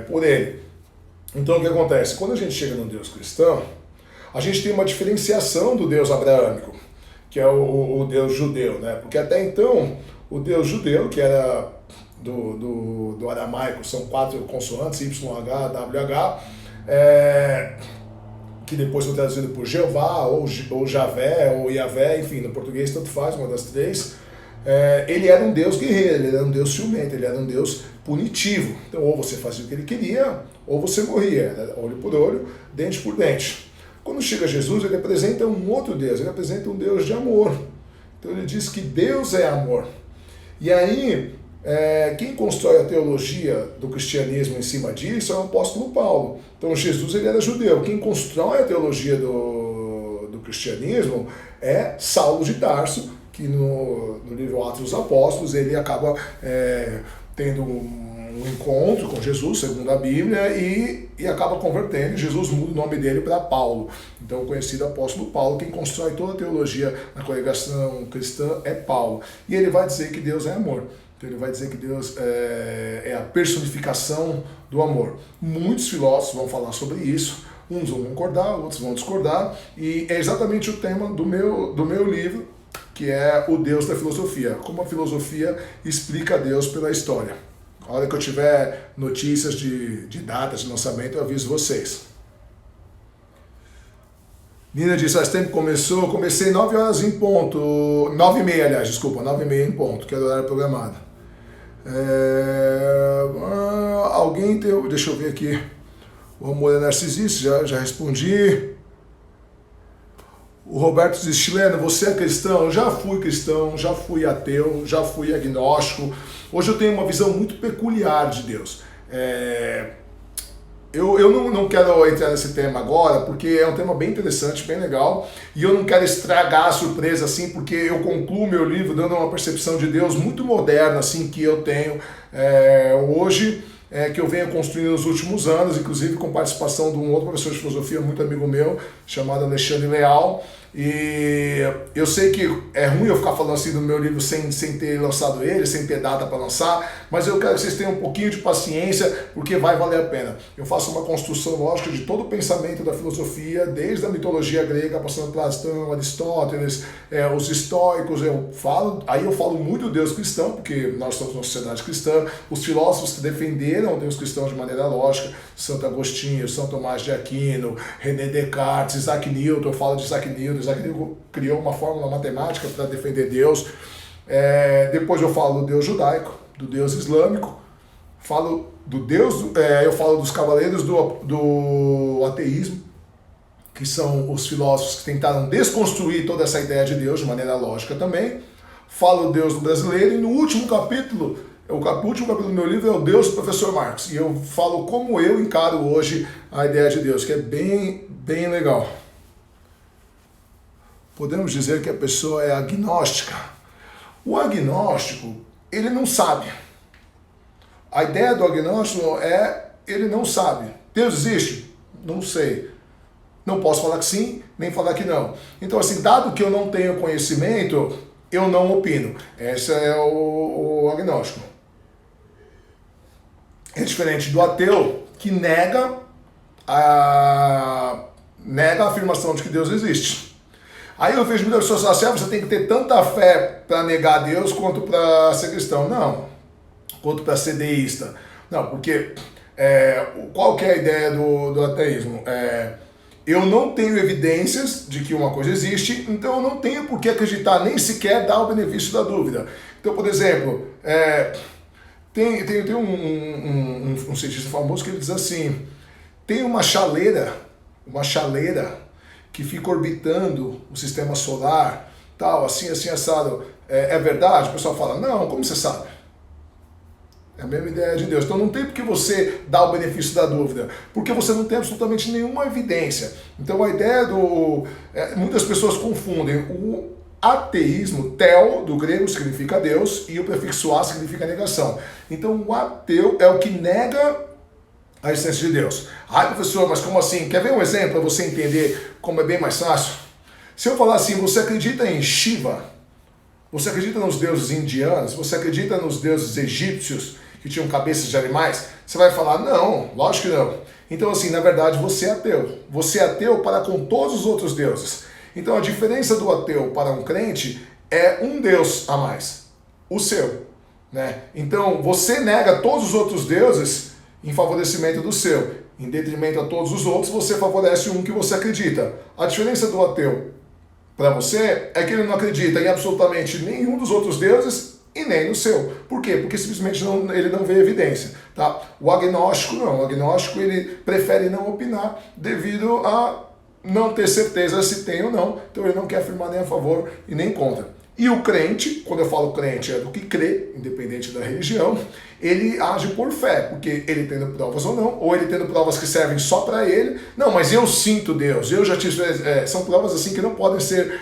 Speaker 1: por ele. Então o que acontece? Quando a gente chega no Deus cristão, a gente tem uma diferenciação do Deus abraâmico, que é o Deus judeu, né? Porque até então o Deus judeu, que era do aramaico, são 4 consoantes, YH, WH, que depois foi traduzido por Jeová, ou Javé, ou Yavé, enfim, no português tanto faz, uma das 3. Ele era um Deus guerreiro, ele era um Deus ciumento, ele era um Deus punitivo. Então ou você fazia o que ele queria, ou você morria, era olho por olho, dente por dente. Quando chega Jesus, ele apresenta um outro Deus, ele apresenta um Deus de amor. Então ele diz que Deus é amor. E aí, quem constrói a teologia do cristianismo em cima disso é o apóstolo Paulo. Então Jesus ele era judeu. Quem constrói a teologia do cristianismo é Saulo de Tarso, que no livro Atos dos Apóstolos ele acaba tendo um encontro com Jesus, segundo a Bíblia, e acaba convertendo. Jesus muda o nome dele para Paulo. Então, o conhecido apóstolo Paulo, quem constrói toda a teologia na congregação cristã é Paulo. E ele vai dizer que Deus é amor. Então, ele vai dizer que Deus é a personificação do amor. Muitos filósofos vão falar sobre isso. Uns vão concordar, outros vão discordar. E é exatamente o tema do meu livro, que é o Deus da filosofia. Como a filosofia explica Deus pela história. A hora que eu tiver notícias de datas de lançamento, eu aviso vocês. Nina disse, faz tempo que começou, comecei 9 horas em ponto, 9h30, aliás, desculpa, 9h30 em ponto, que era o horário programado. Alguém tem, deixa eu ver aqui, o amor é narcisista, já respondi. O Roberto diz, chileno, você é cristão? Já fui ateu, já fui agnóstico. Hoje eu tenho uma visão muito peculiar de Deus. Eu não quero entrar nesse tema agora, porque é um tema bem interessante, bem legal, e eu não quero estragar a surpresa, assim, porque eu concluo meu livro dando uma percepção de Deus muito moderna, assim, que eu tenho hoje, que eu venho construindo nos últimos anos, inclusive com participação de um outro professor de filosofia, muito amigo meu, chamado Alexandre Leal. E eu sei que é ruim eu ficar falando assim do meu livro sem ter lançado ele, sem ter data para lançar, mas eu quero que vocês tenham um pouquinho de paciência, porque vai valer a pena. Eu faço uma construção lógica de todo o pensamento da filosofia, desde a mitologia grega, passando por Platão, Aristóteles, os estoicos, eu falo muito do Deus cristão, porque nós somos uma sociedade cristã, os filósofos que defenderam o Deus cristão de maneira lógica, Santo Agostinho, São Tomás de Aquino, René Descartes, Isaac Newton, eu falo de Isaac Newton criou uma fórmula matemática para defender Deus. Depois eu falo do Deus judaico, do Deus islâmico, falo do Deus, eu falo dos cavaleiros do ateísmo, que são os filósofos que tentaram desconstruir toda essa ideia de Deus de maneira lógica também. Falo do Deus do brasileiro e no último capítulo, o último capítulo do meu livro é o Deus do professor Marx. E eu falo como eu encaro hoje a ideia de Deus, que é bem, bem legal. Podemos dizer que a pessoa é agnóstica. O agnóstico, ele não sabe. A ideia do agnóstico ele não sabe. Deus existe? Não sei. Não posso falar que sim, nem falar que não. Então, assim, dado que eu não tenho conhecimento, eu não opino. Esse é o agnóstico. É diferente do ateu, que nega a afirmação de que Deus existe. Aí eu vejo muitas pessoas falar assim, você tem que ter tanta fé para negar Deus quanto para ser cristão. Não, quanto para ser deísta. Não, porque qual que é a ideia do ateísmo? Eu não tenho evidências de que uma coisa existe, então eu não tenho por que acreditar, nem sequer dar o benefício da dúvida. Então, por exemplo, tem um cientista famoso que ele diz assim, tem uma chaleira que fica orbitando o sistema solar, tal, assim, assado. É verdade? O pessoal fala, não, como você sabe? É a mesma ideia de Deus. Então não tem por que você dar o benefício da dúvida, porque você não tem absolutamente nenhuma evidência. Então a ideia muitas pessoas confundem o ateísmo, theo, do grego, significa Deus, e o prefixo a significa negação. Então o ateu é o que nega a existência de Deus. Professor, mas como assim? Quer ver um exemplo para você entender como é bem mais fácil? Se eu falar assim, você acredita em Shiva? Você acredita nos deuses indianos? Você acredita nos deuses egípcios que tinham cabeças de animais? Você vai falar, não, lógico que não. Então assim, na verdade, você é ateu. Você é ateu para com todos os outros deuses. Então a diferença do ateu para um crente é um Deus a mais, o seu, né? Então você nega todos os outros deuses em favorecimento do seu. Em detrimento a todos os outros, você favorece um que você acredita. A diferença do ateu para você é que ele não acredita em absolutamente nenhum dos outros deuses e nem no seu. Por quê? Porque simplesmente ele não vê evidência. Tá? O agnóstico não. O agnóstico ele prefere não opinar devido a não ter certeza se tem ou não. Então ele não quer afirmar nem a favor e nem contra. E o crente, quando eu falo crente, é do que crê, independente da religião, ele age por fé, porque ele tendo provas ou não, ou ele tendo provas que servem só para ele. Não, mas eu sinto Deus, eu já tive... são provas assim que não podem ser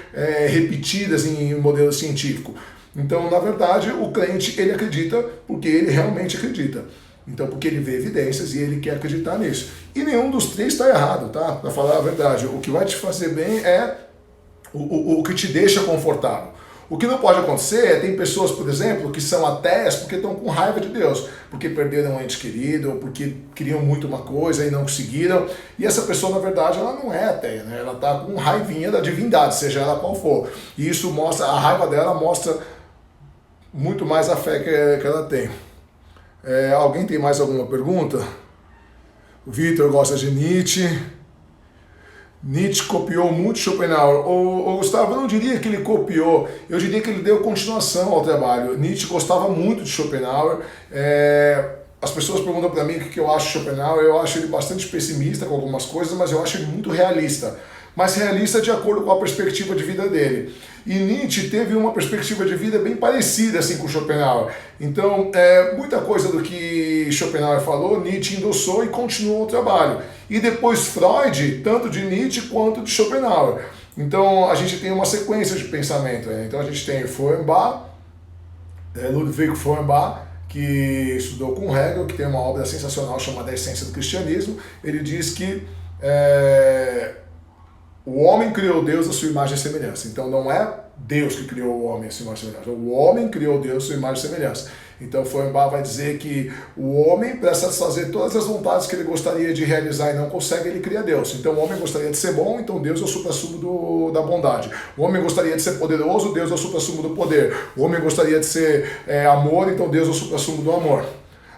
Speaker 1: repetidas em modelo científico. Então, na verdade, o crente, ele acredita porque ele realmente acredita. Então, porque ele vê evidências e ele quer acreditar nisso. E nenhum dos três está errado, tá? Para falar a verdade, o que vai te fazer bem é o que te deixa confortável. O que não pode acontecer é, tem pessoas, por exemplo, que são ateias porque estão com raiva de Deus, porque perderam um ente querido, ou porque queriam muito uma coisa e não conseguiram. E essa pessoa, na verdade, ela não é ateia, né? Ela está com raivinha da divindade, seja ela qual for. E isso mostra, a raiva dela mostra muito mais a fé que ela tem. Alguém tem mais alguma pergunta? O Vitor gosta de Nietzsche. Nietzsche copiou muito Schopenhauer. O Gustavo, eu não diria que ele copiou, eu diria que ele deu continuação ao trabalho. Nietzsche gostava muito de Schopenhauer. As pessoas perguntam para mim o que eu acho de Schopenhauer. Eu acho ele bastante pessimista com algumas coisas, mas eu acho ele muito realista. Mas realista de acordo com a perspectiva de vida dele. E Nietzsche teve uma perspectiva de vida bem parecida assim, com Schopenhauer. Então, muita coisa do que Schopenhauer falou, Nietzsche endossou e continuou o trabalho. E depois Freud, tanto de Nietzsche quanto de Schopenhauer. Então, a gente tem uma sequência de pensamento. Então, a gente tem Feuerbach, Ludwig Feuerbach, que estudou com Hegel, que tem uma obra sensacional chamada A Essência do Cristianismo. Ele diz que o homem criou Deus à sua imagem e semelhança. Então não é Deus que criou o homem à sua imagem e semelhança. O homem criou Deus à sua imagem e semelhança. Então Feuerbach vai dizer que o homem, para satisfazer todas as vontades que ele gostaria de realizar e não consegue, ele cria Deus. Então o homem gostaria de ser bom, então Deus é o suprassumo da bondade. O homem gostaria de ser poderoso, Deus é o suprassumo do poder. O homem gostaria de ser amor, então Deus é o suprassumo do amor.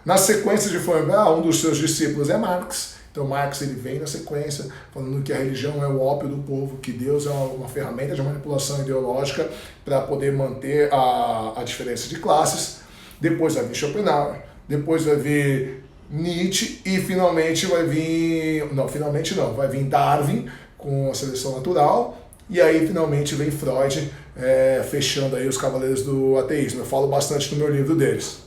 Speaker 1: Na sequência de Feuerbach, um dos seus discípulos é Marx. Então Marx ele vem na sequência falando que a religião é o ópio do povo, que Deus é uma ferramenta de manipulação ideológica para poder manter a diferença de classes. Depois vai vir Schopenhauer, depois vai vir Nietzsche e finalmente vai vir... Não, finalmente não, vai vir Darwin com a seleção natural e aí finalmente vem Freud fechando aí os cavaleiros do ateísmo. Eu falo bastante no meu livro deles.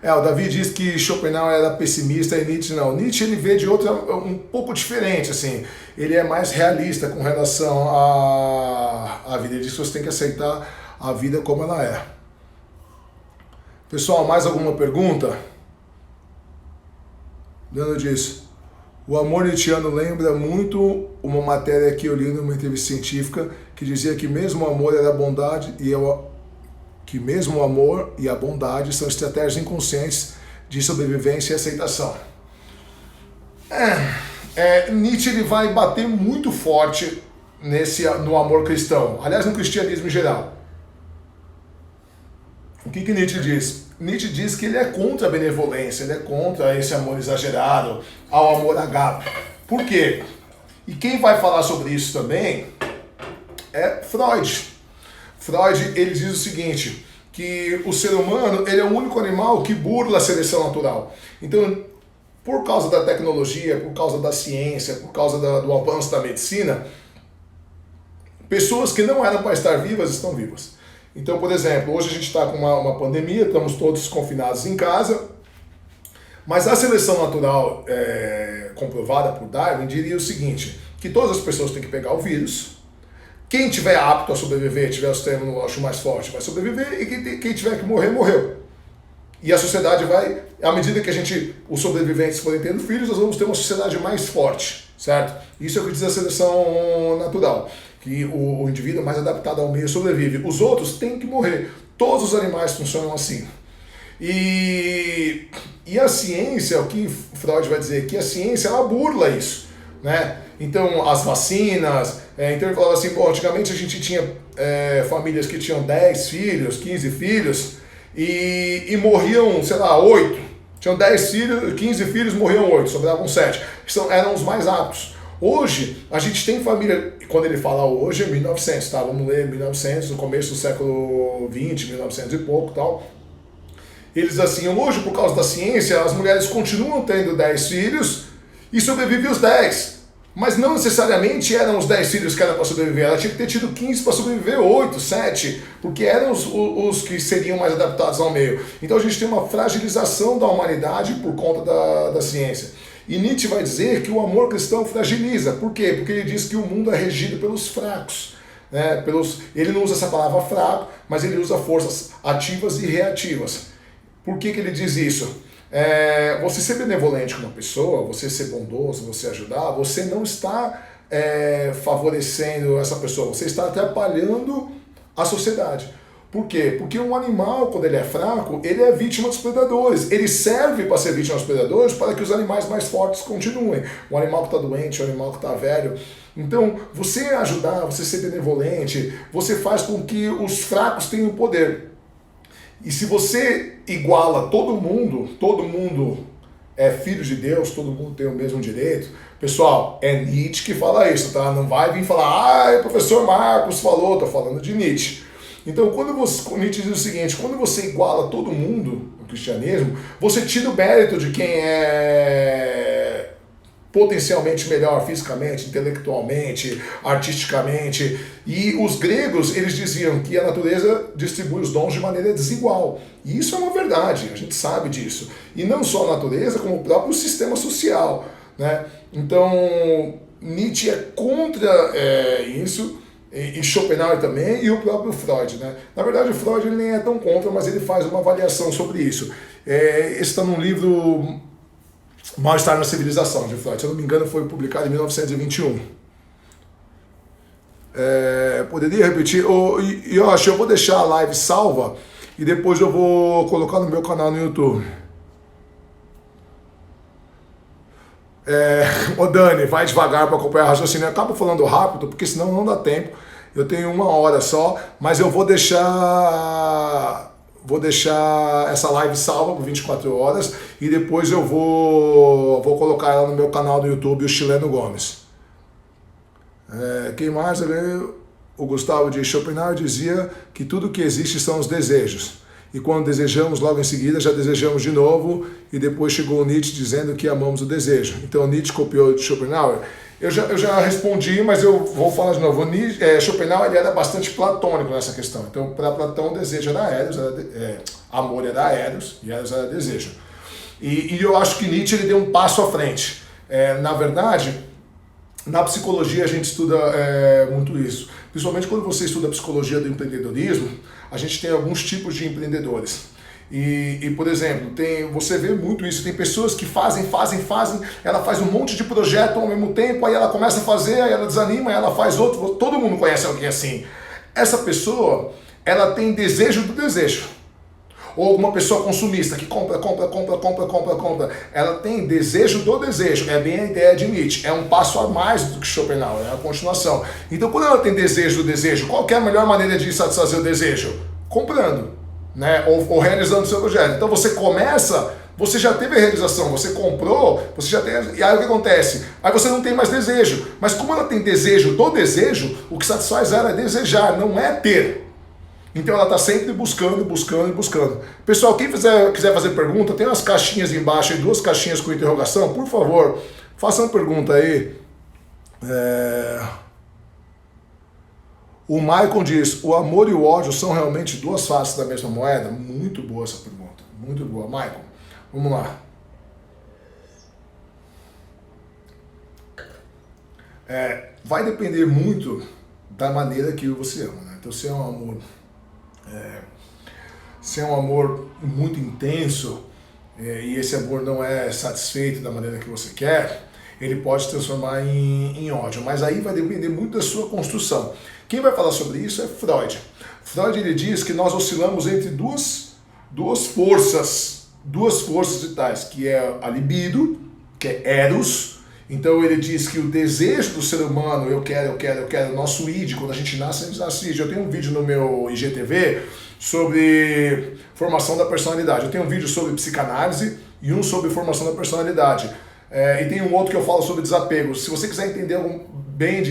Speaker 1: O Davi diz que Schopenhauer era pessimista e Nietzsche não. Nietzsche ele vê de outra, um pouco diferente, assim. Ele é mais realista com relação à vida. Ele diz que você tem que aceitar a vida como ela é. Pessoal, mais alguma pergunta? Leandro diz, o amor nietzschiano lembra muito uma matéria que eu li numa entrevista científica que dizia que mesmo o amor era bondade que mesmo o amor e a bondade são estratégias inconscientes de sobrevivência e aceitação. Nietzsche ele vai bater muito forte no amor cristão, aliás, no cristianismo em geral. O que Nietzsche diz? Nietzsche diz que ele é contra a benevolência, ele é contra esse amor exagerado, ao amor ágape. Por quê? E quem vai falar sobre isso também é Freud. Freud ele diz o seguinte, que o ser humano ele é o único animal que burla a seleção natural. Então, por causa da tecnologia, por causa da ciência, por causa do avanço da medicina, pessoas que não eram para estar vivas estão vivas. Então, por exemplo, hoje a gente está com uma pandemia, estamos todos confinados em casa, mas a seleção natural comprovada por Darwin diria o seguinte, que todas as pessoas têm que pegar o vírus. Quem tiver apto a sobreviver, tiver o sistema imunológico mais forte, vai sobreviver, e quem tiver que morrer, morreu. E a sociedade vai, à medida que os sobreviventes forem tendo filhos, nós vamos ter uma sociedade mais forte, certo? Isso é o que diz a seleção natural, que o indivíduo mais adaptado ao meio sobrevive. Os outros têm que morrer. Todos os animais funcionam assim. E a ciência, o que Freud vai dizer, que a ciência ela burla isso, né? Então, as vacinas, então ele falava assim, antigamente a gente tinha famílias que tinham 10 filhos, 15 filhos, e morriam, sei lá, 8. Tinham 10 filhos, 15 filhos, morriam 8, sobravam 7. Eram os mais aptos. Hoje, a gente tem família, quando ele fala hoje, é 1900, tá? Vamos ler 1900, no começo do século 20, 1900 e pouco, tal. Eles assim, hoje, por causa da ciência, as mulheres continuam tendo 10 filhos e sobrevivem os 10. Mas não necessariamente eram os 10 filhos que eram para sobreviver, ela tinha que ter tido 15 para sobreviver, 8, 7, porque eram os que seriam mais adaptados ao meio. Então a gente tem uma fragilização da humanidade por conta da ciência. E Nietzsche vai dizer que o amor cristão fragiliza. Por quê? Porque ele diz que o mundo é regido pelos fracos. né? Ele não usa essa palavra fraco, mas ele usa forças ativas e reativas. Por que ele diz isso? Você ser benevolente com uma pessoa, você ser bondoso, você ajudar, você não está favorecendo essa pessoa, você está atrapalhando a sociedade. Por quê? Porque um animal, quando ele é fraco, ele é vítima dos predadores. Ele serve para ser vítima dos predadores para que os animais mais fortes continuem. O animal que está doente, o animal que está velho. Então, você ajudar, você ser benevolente, você faz com que os fracos tenham poder. E se você iguala todo mundo é filho de Deus, todo mundo tem o mesmo direito. Pessoal, é Nietzsche que fala isso, tá? Não vai vir falar, o professor Marcos falou, tô falando de Nietzsche. Então, Nietzsche diz o seguinte, quando você iguala todo mundo no cristianismo, você tira o mérito de quem é potencialmente melhor fisicamente, intelectualmente, artisticamente. E os gregos, eles diziam que a natureza distribui os dons de maneira desigual. E isso é uma verdade, a gente sabe disso. E não só a natureza, como o próprio sistema social, né? Então, Nietzsche é contra isso, e Schopenhauer também, e o próprio Freud, né? Na verdade, o Freud ele nem é tão contra, mas ele faz uma avaliação sobre isso. Esse está num livro Mal-Estar na Civilização, de Freud. Se eu não me engano, foi publicado em 1921. Poderia repetir? Eu acho que eu vou deixar a live salva e depois eu vou colocar no meu canal no YouTube. Ô Dani, vai devagar para acompanhar o raciocínio. Eu acabo falando rápido, porque senão não dá tempo. Eu tenho 1 hora só, mas eu vou deixar essa live salva por 24 horas e depois eu vou colocar ela no meu canal do YouTube, o Chileno Gomes. Quem mais? O Gustavo de Schopenhauer dizia que tudo que existe são os desejos. E quando desejamos, logo em seguida já desejamos de novo, e depois chegou o Nietzsche dizendo que amamos o desejo. Então Nietzsche copiou de Schopenhauer. Eu já respondi, mas eu vou falar de novo. Schopenhauer ele era bastante platônico nessa questão. Então, para Platão, desejo era Eros, amor era Eros, e Eros era desejo. E eu acho que Nietzsche ele deu um passo à frente. Na verdade, na psicologia a gente estuda muito isso. Principalmente quando você estuda a psicologia do empreendedorismo, a gente tem alguns tipos de empreendedores. E por exemplo, você vê muito isso, tem pessoas que fazem, ela faz um monte de projeto ao mesmo tempo, aí ela começa a fazer, aí ela desanima, aí ela faz outro, todo mundo conhece alguém assim. Essa pessoa, ela tem desejo do desejo. Ou uma pessoa consumista que compra. Ela tem desejo do desejo. É bem a ideia de Nietzsche. É um passo a mais do que Schopenhauer, é a continuação. Então, quando ela tem desejo do desejo, qual que é a melhor maneira de satisfazer o desejo? Comprando, né? Ou realizando o seu projeto. Então, você começa, você já teve a realização, você comprou, você já tem. E aí o que acontece? Aí você não tem mais desejo. Mas como ela tem desejo do desejo, o que satisfaz ela é desejar, não é ter. Então ela está sempre buscando. Pessoal, quem quiser fazer pergunta, tem umas caixinhas embaixo, 2 caixinhas com interrogação. Por favor, façam uma pergunta aí. O Maicon diz, o amor e o ódio são realmente 2 faces da mesma moeda? Muito boa essa pergunta, muito boa. Maicon, vamos lá. Vai depender muito da maneira que você ama, né? Então se é um amor muito intenso e esse amor não é satisfeito da maneira que você quer, ele pode se transformar em ódio, mas aí vai depender muito da sua construção. Quem vai falar sobre isso é Freud. Freud ele diz que nós oscilamos entre duas forças vitais, que é a libido, que é Eros. Então ele diz que o desejo do ser humano, eu quero, o nosso id, quando a gente nasce id. Eu tenho um vídeo no meu IGTV sobre formação da personalidade. Eu tenho um vídeo sobre psicanálise e um sobre formação da personalidade. E tem um outro que eu falo sobre desapego. Se você quiser entender bem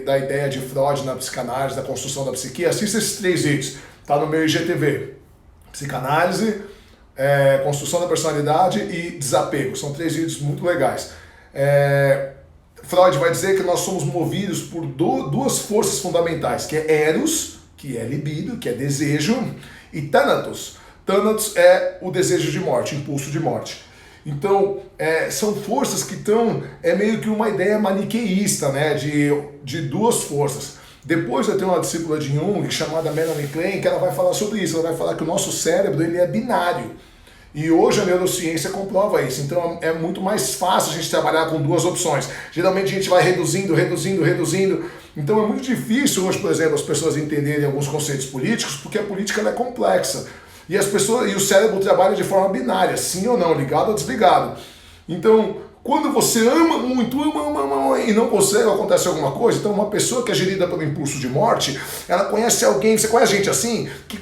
Speaker 1: da ideia de Freud na psicanálise, da construção da psique, assista esses 3 vídeos. Tá no meu IGTV. Psicanálise, construção da personalidade e desapego. São 3 vídeos muito legais. Freud vai dizer que nós somos movidos por 2 forças fundamentais, que é Eros, que é libido, que é desejo, e Thanatos. Thanatos é o desejo de morte, impulso de morte. Então, são forças que estão, meio que uma ideia maniqueísta, né, de 2 forças. Depois eu tenho uma discípula de Jung chamada Melanie Klein, que ela vai falar sobre isso. Ela vai falar que o nosso cérebro ele é binário. E hoje a neurociência comprova isso. Então é muito mais fácil a gente trabalhar com duas opções. Geralmente a gente vai reduzindo. Então é muito difícil hoje, por exemplo, as pessoas entenderem alguns conceitos políticos, porque a política ela é complexa. E as pessoas, e o cérebro trabalha de forma binária, sim ou não, ligado ou desligado. Então, quando você ama muito, ama, e não consegue, acontece alguma coisa, então uma pessoa que é gerida pelo impulso de morte, ela conhece alguém, você conhece gente assim, que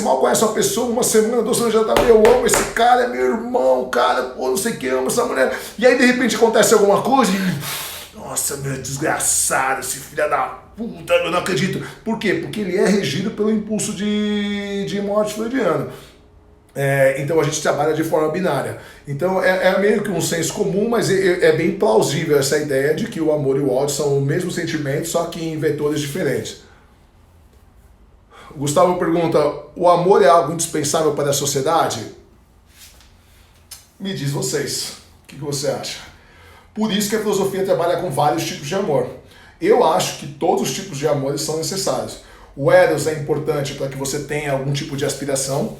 Speaker 1: mal conhece uma pessoa, uma semana, 2 semanas, já tá, eu amo esse cara, é meu irmão, cara, pô, não sei o que, amo essa mulher, e aí de repente acontece alguma coisa e, nossa, meu desgraçado, esse filho da puta, eu não acredito. Por quê? Porque ele é regido pelo impulso de morte freudiano. Então a gente trabalha de forma binária. Então é meio que um senso comum, mas é bem plausível essa ideia de que o amor e o ódio são o mesmo sentimento, só que em vetores diferentes. O Gustavo pergunta, o amor é algo indispensável para a sociedade? Me diz vocês, o que você acha? Por isso que a filosofia trabalha com vários tipos de amor. Eu acho que todos os tipos de amores são necessários. O eros é importante para que você tenha algum tipo de aspiração.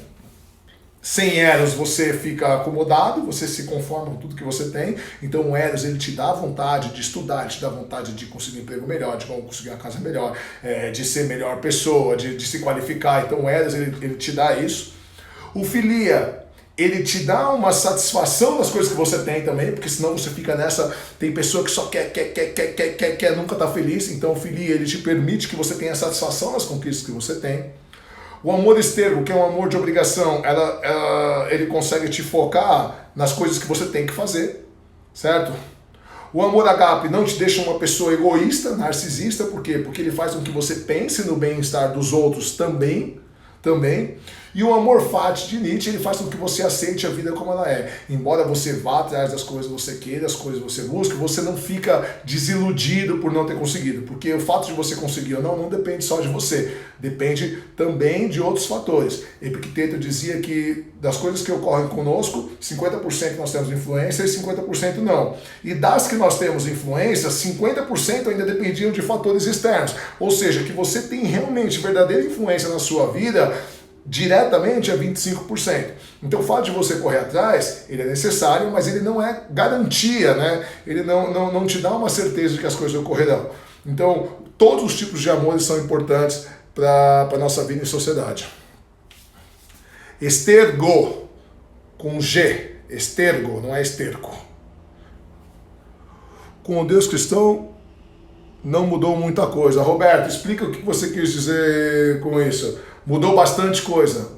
Speaker 1: Sem Eros você fica acomodado, você se conforma com tudo que você tem. Então o Eros ele te dá vontade de estudar, ele te dá vontade de conseguir um emprego melhor, de conseguir uma casa melhor, de ser melhor pessoa, de se qualificar. Então o Eros ele te dá isso. O Filia ele te dá uma satisfação das coisas que você tem também, porque senão você fica nessa, tem pessoa que só quer, nunca tá feliz. Então o Filia ele te permite que você tenha satisfação nas conquistas que você tem. O amor estergo, que é um amor de obrigação, ele consegue te focar nas coisas que você tem que fazer, certo? O amor agape não te deixa uma pessoa egoísta, narcisista, por quê? Porque ele faz com que você pense no bem-estar dos outros também. E o amor fati de Nietzsche, ele faz com que você aceite a vida como ela é. Embora você vá atrás das coisas que você queira, das coisas que você busca, você não fica desiludido por não ter conseguido. Porque o fato de você conseguir ou não depende só de você. Depende também de outros fatores. Epicteto dizia que das coisas que ocorrem conosco, 50% nós temos influência e 50% não. E das que nós temos influência, 50% ainda dependiam de fatores externos. Ou seja, que você tem realmente verdadeira influência na sua vida, diretamente é 25%. Então o fato de você correr atrás, ele é necessário, mas ele não é garantia, né? Ele não te dá uma certeza de que as coisas ocorrerão. Então todos os tipos de amores são importantes para a nossa vida em sociedade. Estergo, com G, estergo, não é esterco. Com o Deus cristão não mudou muita coisa. Roberto, explica o que você quis dizer com isso. Mudou bastante coisa.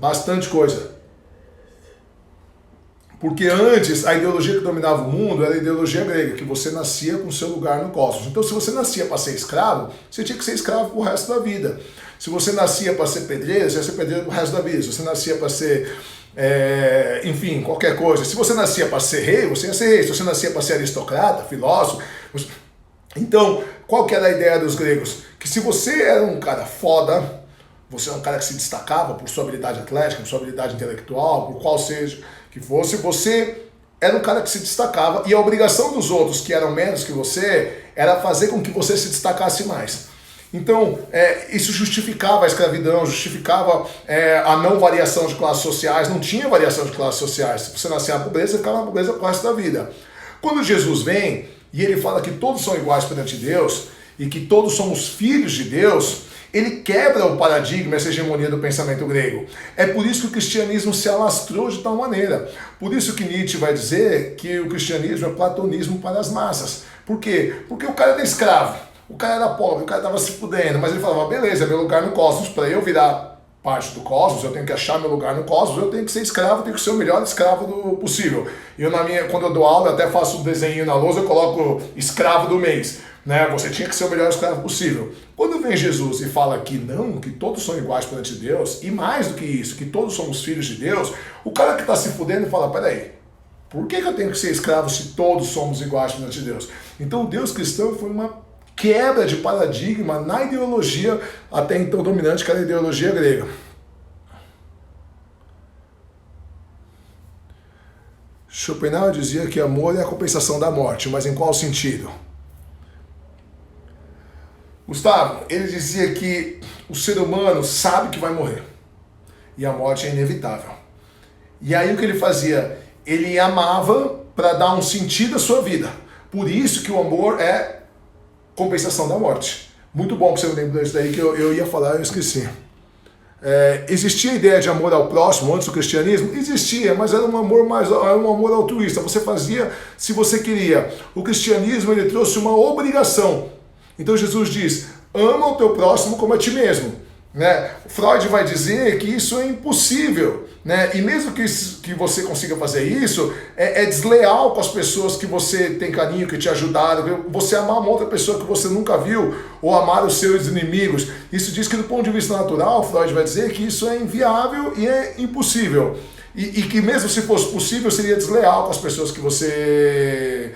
Speaker 1: Porque antes, a ideologia que dominava o mundo era a ideologia grega, que você nascia com seu lugar no cosmos. Então, se você nascia para ser escravo, você tinha que ser escravo pro resto da vida. Se você nascia para ser pedreiro, você ia ser pedreiro pro resto da vida. Se você nascia para ser, enfim, qualquer coisa. Se você nascia para ser rei, você ia ser rei. Se você nascia para ser aristocrata, filósofo... Então, qual que era a ideia dos gregos? Que se você era um cara foda, você era um cara que se destacava por sua habilidade atlética, por sua habilidade intelectual, por qual seja que fosse, você era um cara que se destacava e a obrigação dos outros que eram menos que você era fazer com que você se destacasse mais. Então, isso justificava a escravidão, justificava a não variação de classes sociais, não tinha variação de classes sociais. Se você nascia na pobreza, você ficava na pobreza pro resto da vida. Quando Jesus vem e ele fala que todos são iguais perante Deus e que todos somos filhos de Deus, ele quebra o paradigma, essa hegemonia do pensamento grego. É por isso que o cristianismo se alastrou de tal maneira. Por isso que Nietzsche vai dizer que o cristianismo é platonismo para as massas. Por quê? Porque o cara era escravo, o cara era pobre, o cara estava se fudendo, mas ele falava, beleza, é meu lugar no cosmos, para eu virar parte do cosmos, eu tenho que achar meu lugar no cosmos, eu tenho que ser escravo, eu tenho que ser o melhor escravo possível. Quando eu dou aula, eu até faço um desenho na lousa, eu coloco escravo do mês. Né? Você tinha que ser o melhor escravo possível. Quando vem Jesus e fala que não, que todos são iguais perante Deus, e mais do que isso, que todos somos filhos de Deus, o cara que está se fudendo fala, peraí, por que eu tenho que ser escravo se todos somos iguais perante Deus? Então o Deus cristão foi uma quebra de paradigma na ideologia até então dominante, que era a ideologia grega. Schopenhauer dizia que amor é a compensação da morte, mas em qual sentido? Gustavo, ele dizia que o ser humano sabe que vai morrer e a morte é inevitável. E aí o que ele fazia? Ele amava para dar um sentido à sua vida. Por isso que o amor é compensação da morte. Muito bom que você me lembrou disso daí, que eu ia falar e eu esqueci. Existia a ideia de amor ao próximo antes do cristianismo? Existia, mas era um amor altruísta. Você fazia se você queria. O cristianismo ele trouxe uma obrigação. Então Jesus diz, ama o teu próximo como a ti mesmo. Né? Freud vai dizer que isso é impossível, né? E mesmo que você consiga fazer isso, é desleal com as pessoas que você tem carinho, que te ajudaram. Você amar uma outra pessoa que você nunca viu, ou amar os seus inimigos. Isso diz que do ponto de vista natural, Freud vai dizer que isso é inviável e é impossível. E que mesmo se fosse possível, seria desleal com as pessoas que você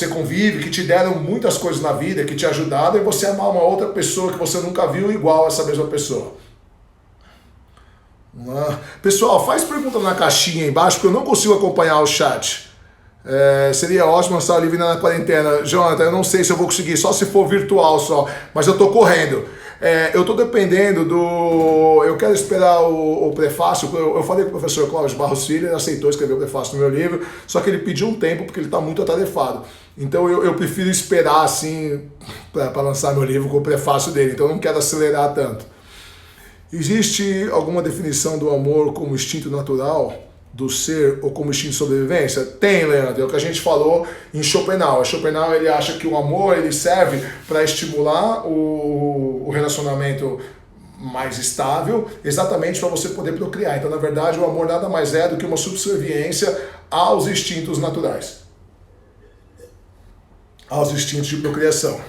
Speaker 1: convive, que te deram muitas coisas na vida, que te ajudaram, e você amar uma outra pessoa que você nunca viu igual a essa mesma pessoa. Pessoal, faz pergunta na caixinha aí embaixo, porque eu não consigo acompanhar o chat. Seria ótimo estar livre na quarentena. Jonathan, eu não sei se eu vou conseguir, só se for virtual só, mas eu tô correndo. Eu estou dependendo do... Eu quero esperar o prefácio. Eu falei com o professor Cláudio Barros Filho, ele aceitou escrever o prefácio no meu livro, só que ele pediu um tempo porque ele está muito atarefado. Então eu prefiro esperar assim para lançar meu livro com o prefácio dele, então eu não quero acelerar tanto. Existe alguma definição do amor como instinto natural do ser ou como instinto de sobrevivência? Tem, Leandro, é o que a gente falou em Schopenhauer. Schopenhauer ele acha que o amor ele serve para estimular o relacionamento mais estável, exatamente para você poder procriar. Então, na verdade, o amor nada mais é do que uma subserviência aos instintos naturais, aos instintos de procriação.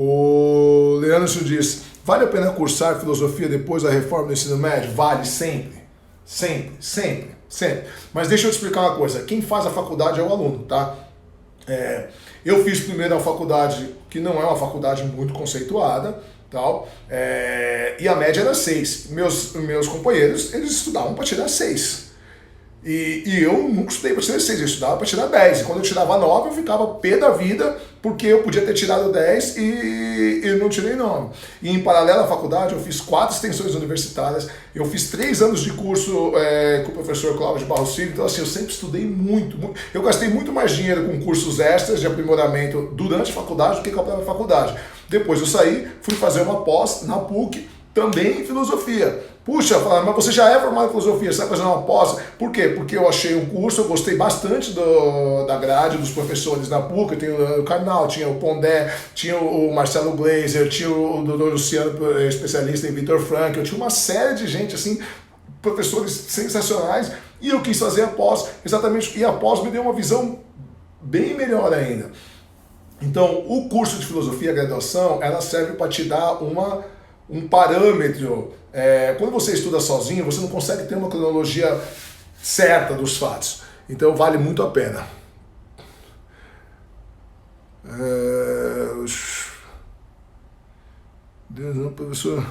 Speaker 1: O Leandro diz, vale a pena cursar filosofia depois da reforma do ensino médio? Vale, sempre. Sempre, sempre, sempre. Mas deixa eu te explicar uma coisa, quem faz a faculdade é o aluno, tá? Eu fiz primeiro a faculdade, que não é uma faculdade muito conceituada, tal, e a média era 6. Meus companheiros, eles estudavam para tirar 6. E eu nunca estudei para tirar 6, eu estudava para tirar 10. E quando eu tirava 9, eu ficava pé da vida, porque eu podia ter tirado 10 e eu não tirei 9. E em paralelo à faculdade, eu fiz 4 extensões universitárias, eu fiz 3 anos de curso com o professor Cláudio Barros Filho, então assim, eu sempre estudei muito. Eu gastei muito mais dinheiro com cursos extras de aprimoramento durante a faculdade do que com a própria faculdade. Depois eu saí, fui fazer uma pós na PUC, também em filosofia. Puxa, mas você já é formado em filosofia, você vai fazer uma pós? Por quê? Porque eu achei um curso, eu gostei bastante da grade, dos professores na PUC, tinha o Karnal, tinha o Pondé, tinha o Marcelo Glazer, tinha o Dr. Luciano, especialista em Viktor Frankl, eu tinha uma série de gente, assim, professores sensacionais, e eu quis fazer a pós, exatamente, e a pós me deu uma visão bem melhor ainda. Então, o curso de filosofia, a graduação, ela serve para te dar um parâmetro. Quando você estuda sozinho, você não consegue ter uma cronologia certa dos fatos. Então vale muito a pena. Professor,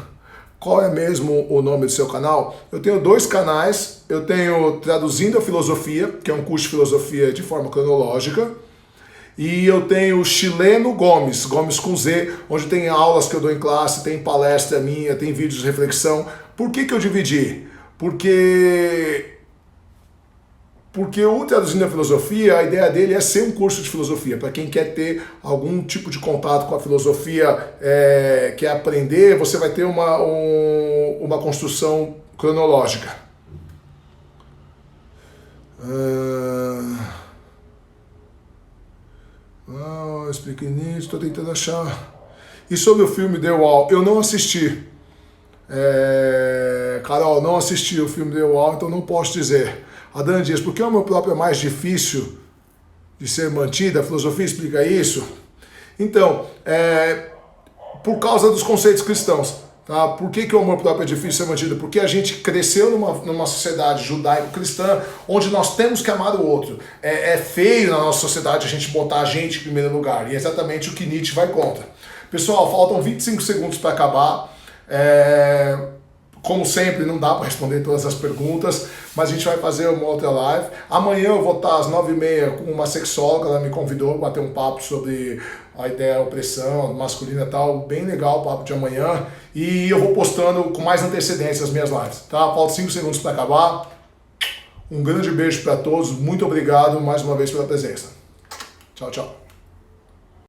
Speaker 1: qual é mesmo o nome do seu canal? Eu tenho 2 canais. Eu tenho Traduzindo a Filosofia, que é um curso de filosofia de forma cronológica. E eu tenho Chileno Gomes com Z, onde tem aulas que eu dou em classe, tem palestra minha, tem vídeos de reflexão. Por que eu dividi? Porque o Traduzindo a Filosofia, a ideia dele é ser um curso de filosofia. Para quem quer ter algum tipo de contato com a filosofia, quer aprender, você vai ter uma construção cronológica. Expliquei nisso, estou tentando achar. E sobre o filme The Wall, eu não assisti. Carol, não assisti o filme The Wall, então não posso dizer. A Dani diz, por que o meu próprio é mais difícil de ser mantida? A filosofia explica isso? Então, por causa dos conceitos cristãos. Tá? Por que o amor próprio é difícil de ser mantido? Porque a gente cresceu numa sociedade judaico-cristã onde nós temos que amar o outro. É feio na nossa sociedade a gente botar a gente em primeiro lugar. E é exatamente o que Nietzsche vai contra. Pessoal, faltam 25 segundos para acabar. Como sempre, não dá para responder todas as perguntas, mas a gente vai fazer uma outra live. Amanhã eu vou estar às 9h30 com uma sexóloga, ela me convidou para bater um papo sobre a ideia da opressão masculina e tal, bem legal o papo de amanhã. E eu vou postando com mais antecedência as minhas lives, tá? Falta 5 segundos para acabar. Um grande beijo para todos, muito obrigado mais uma vez pela presença. Tchau, tchau.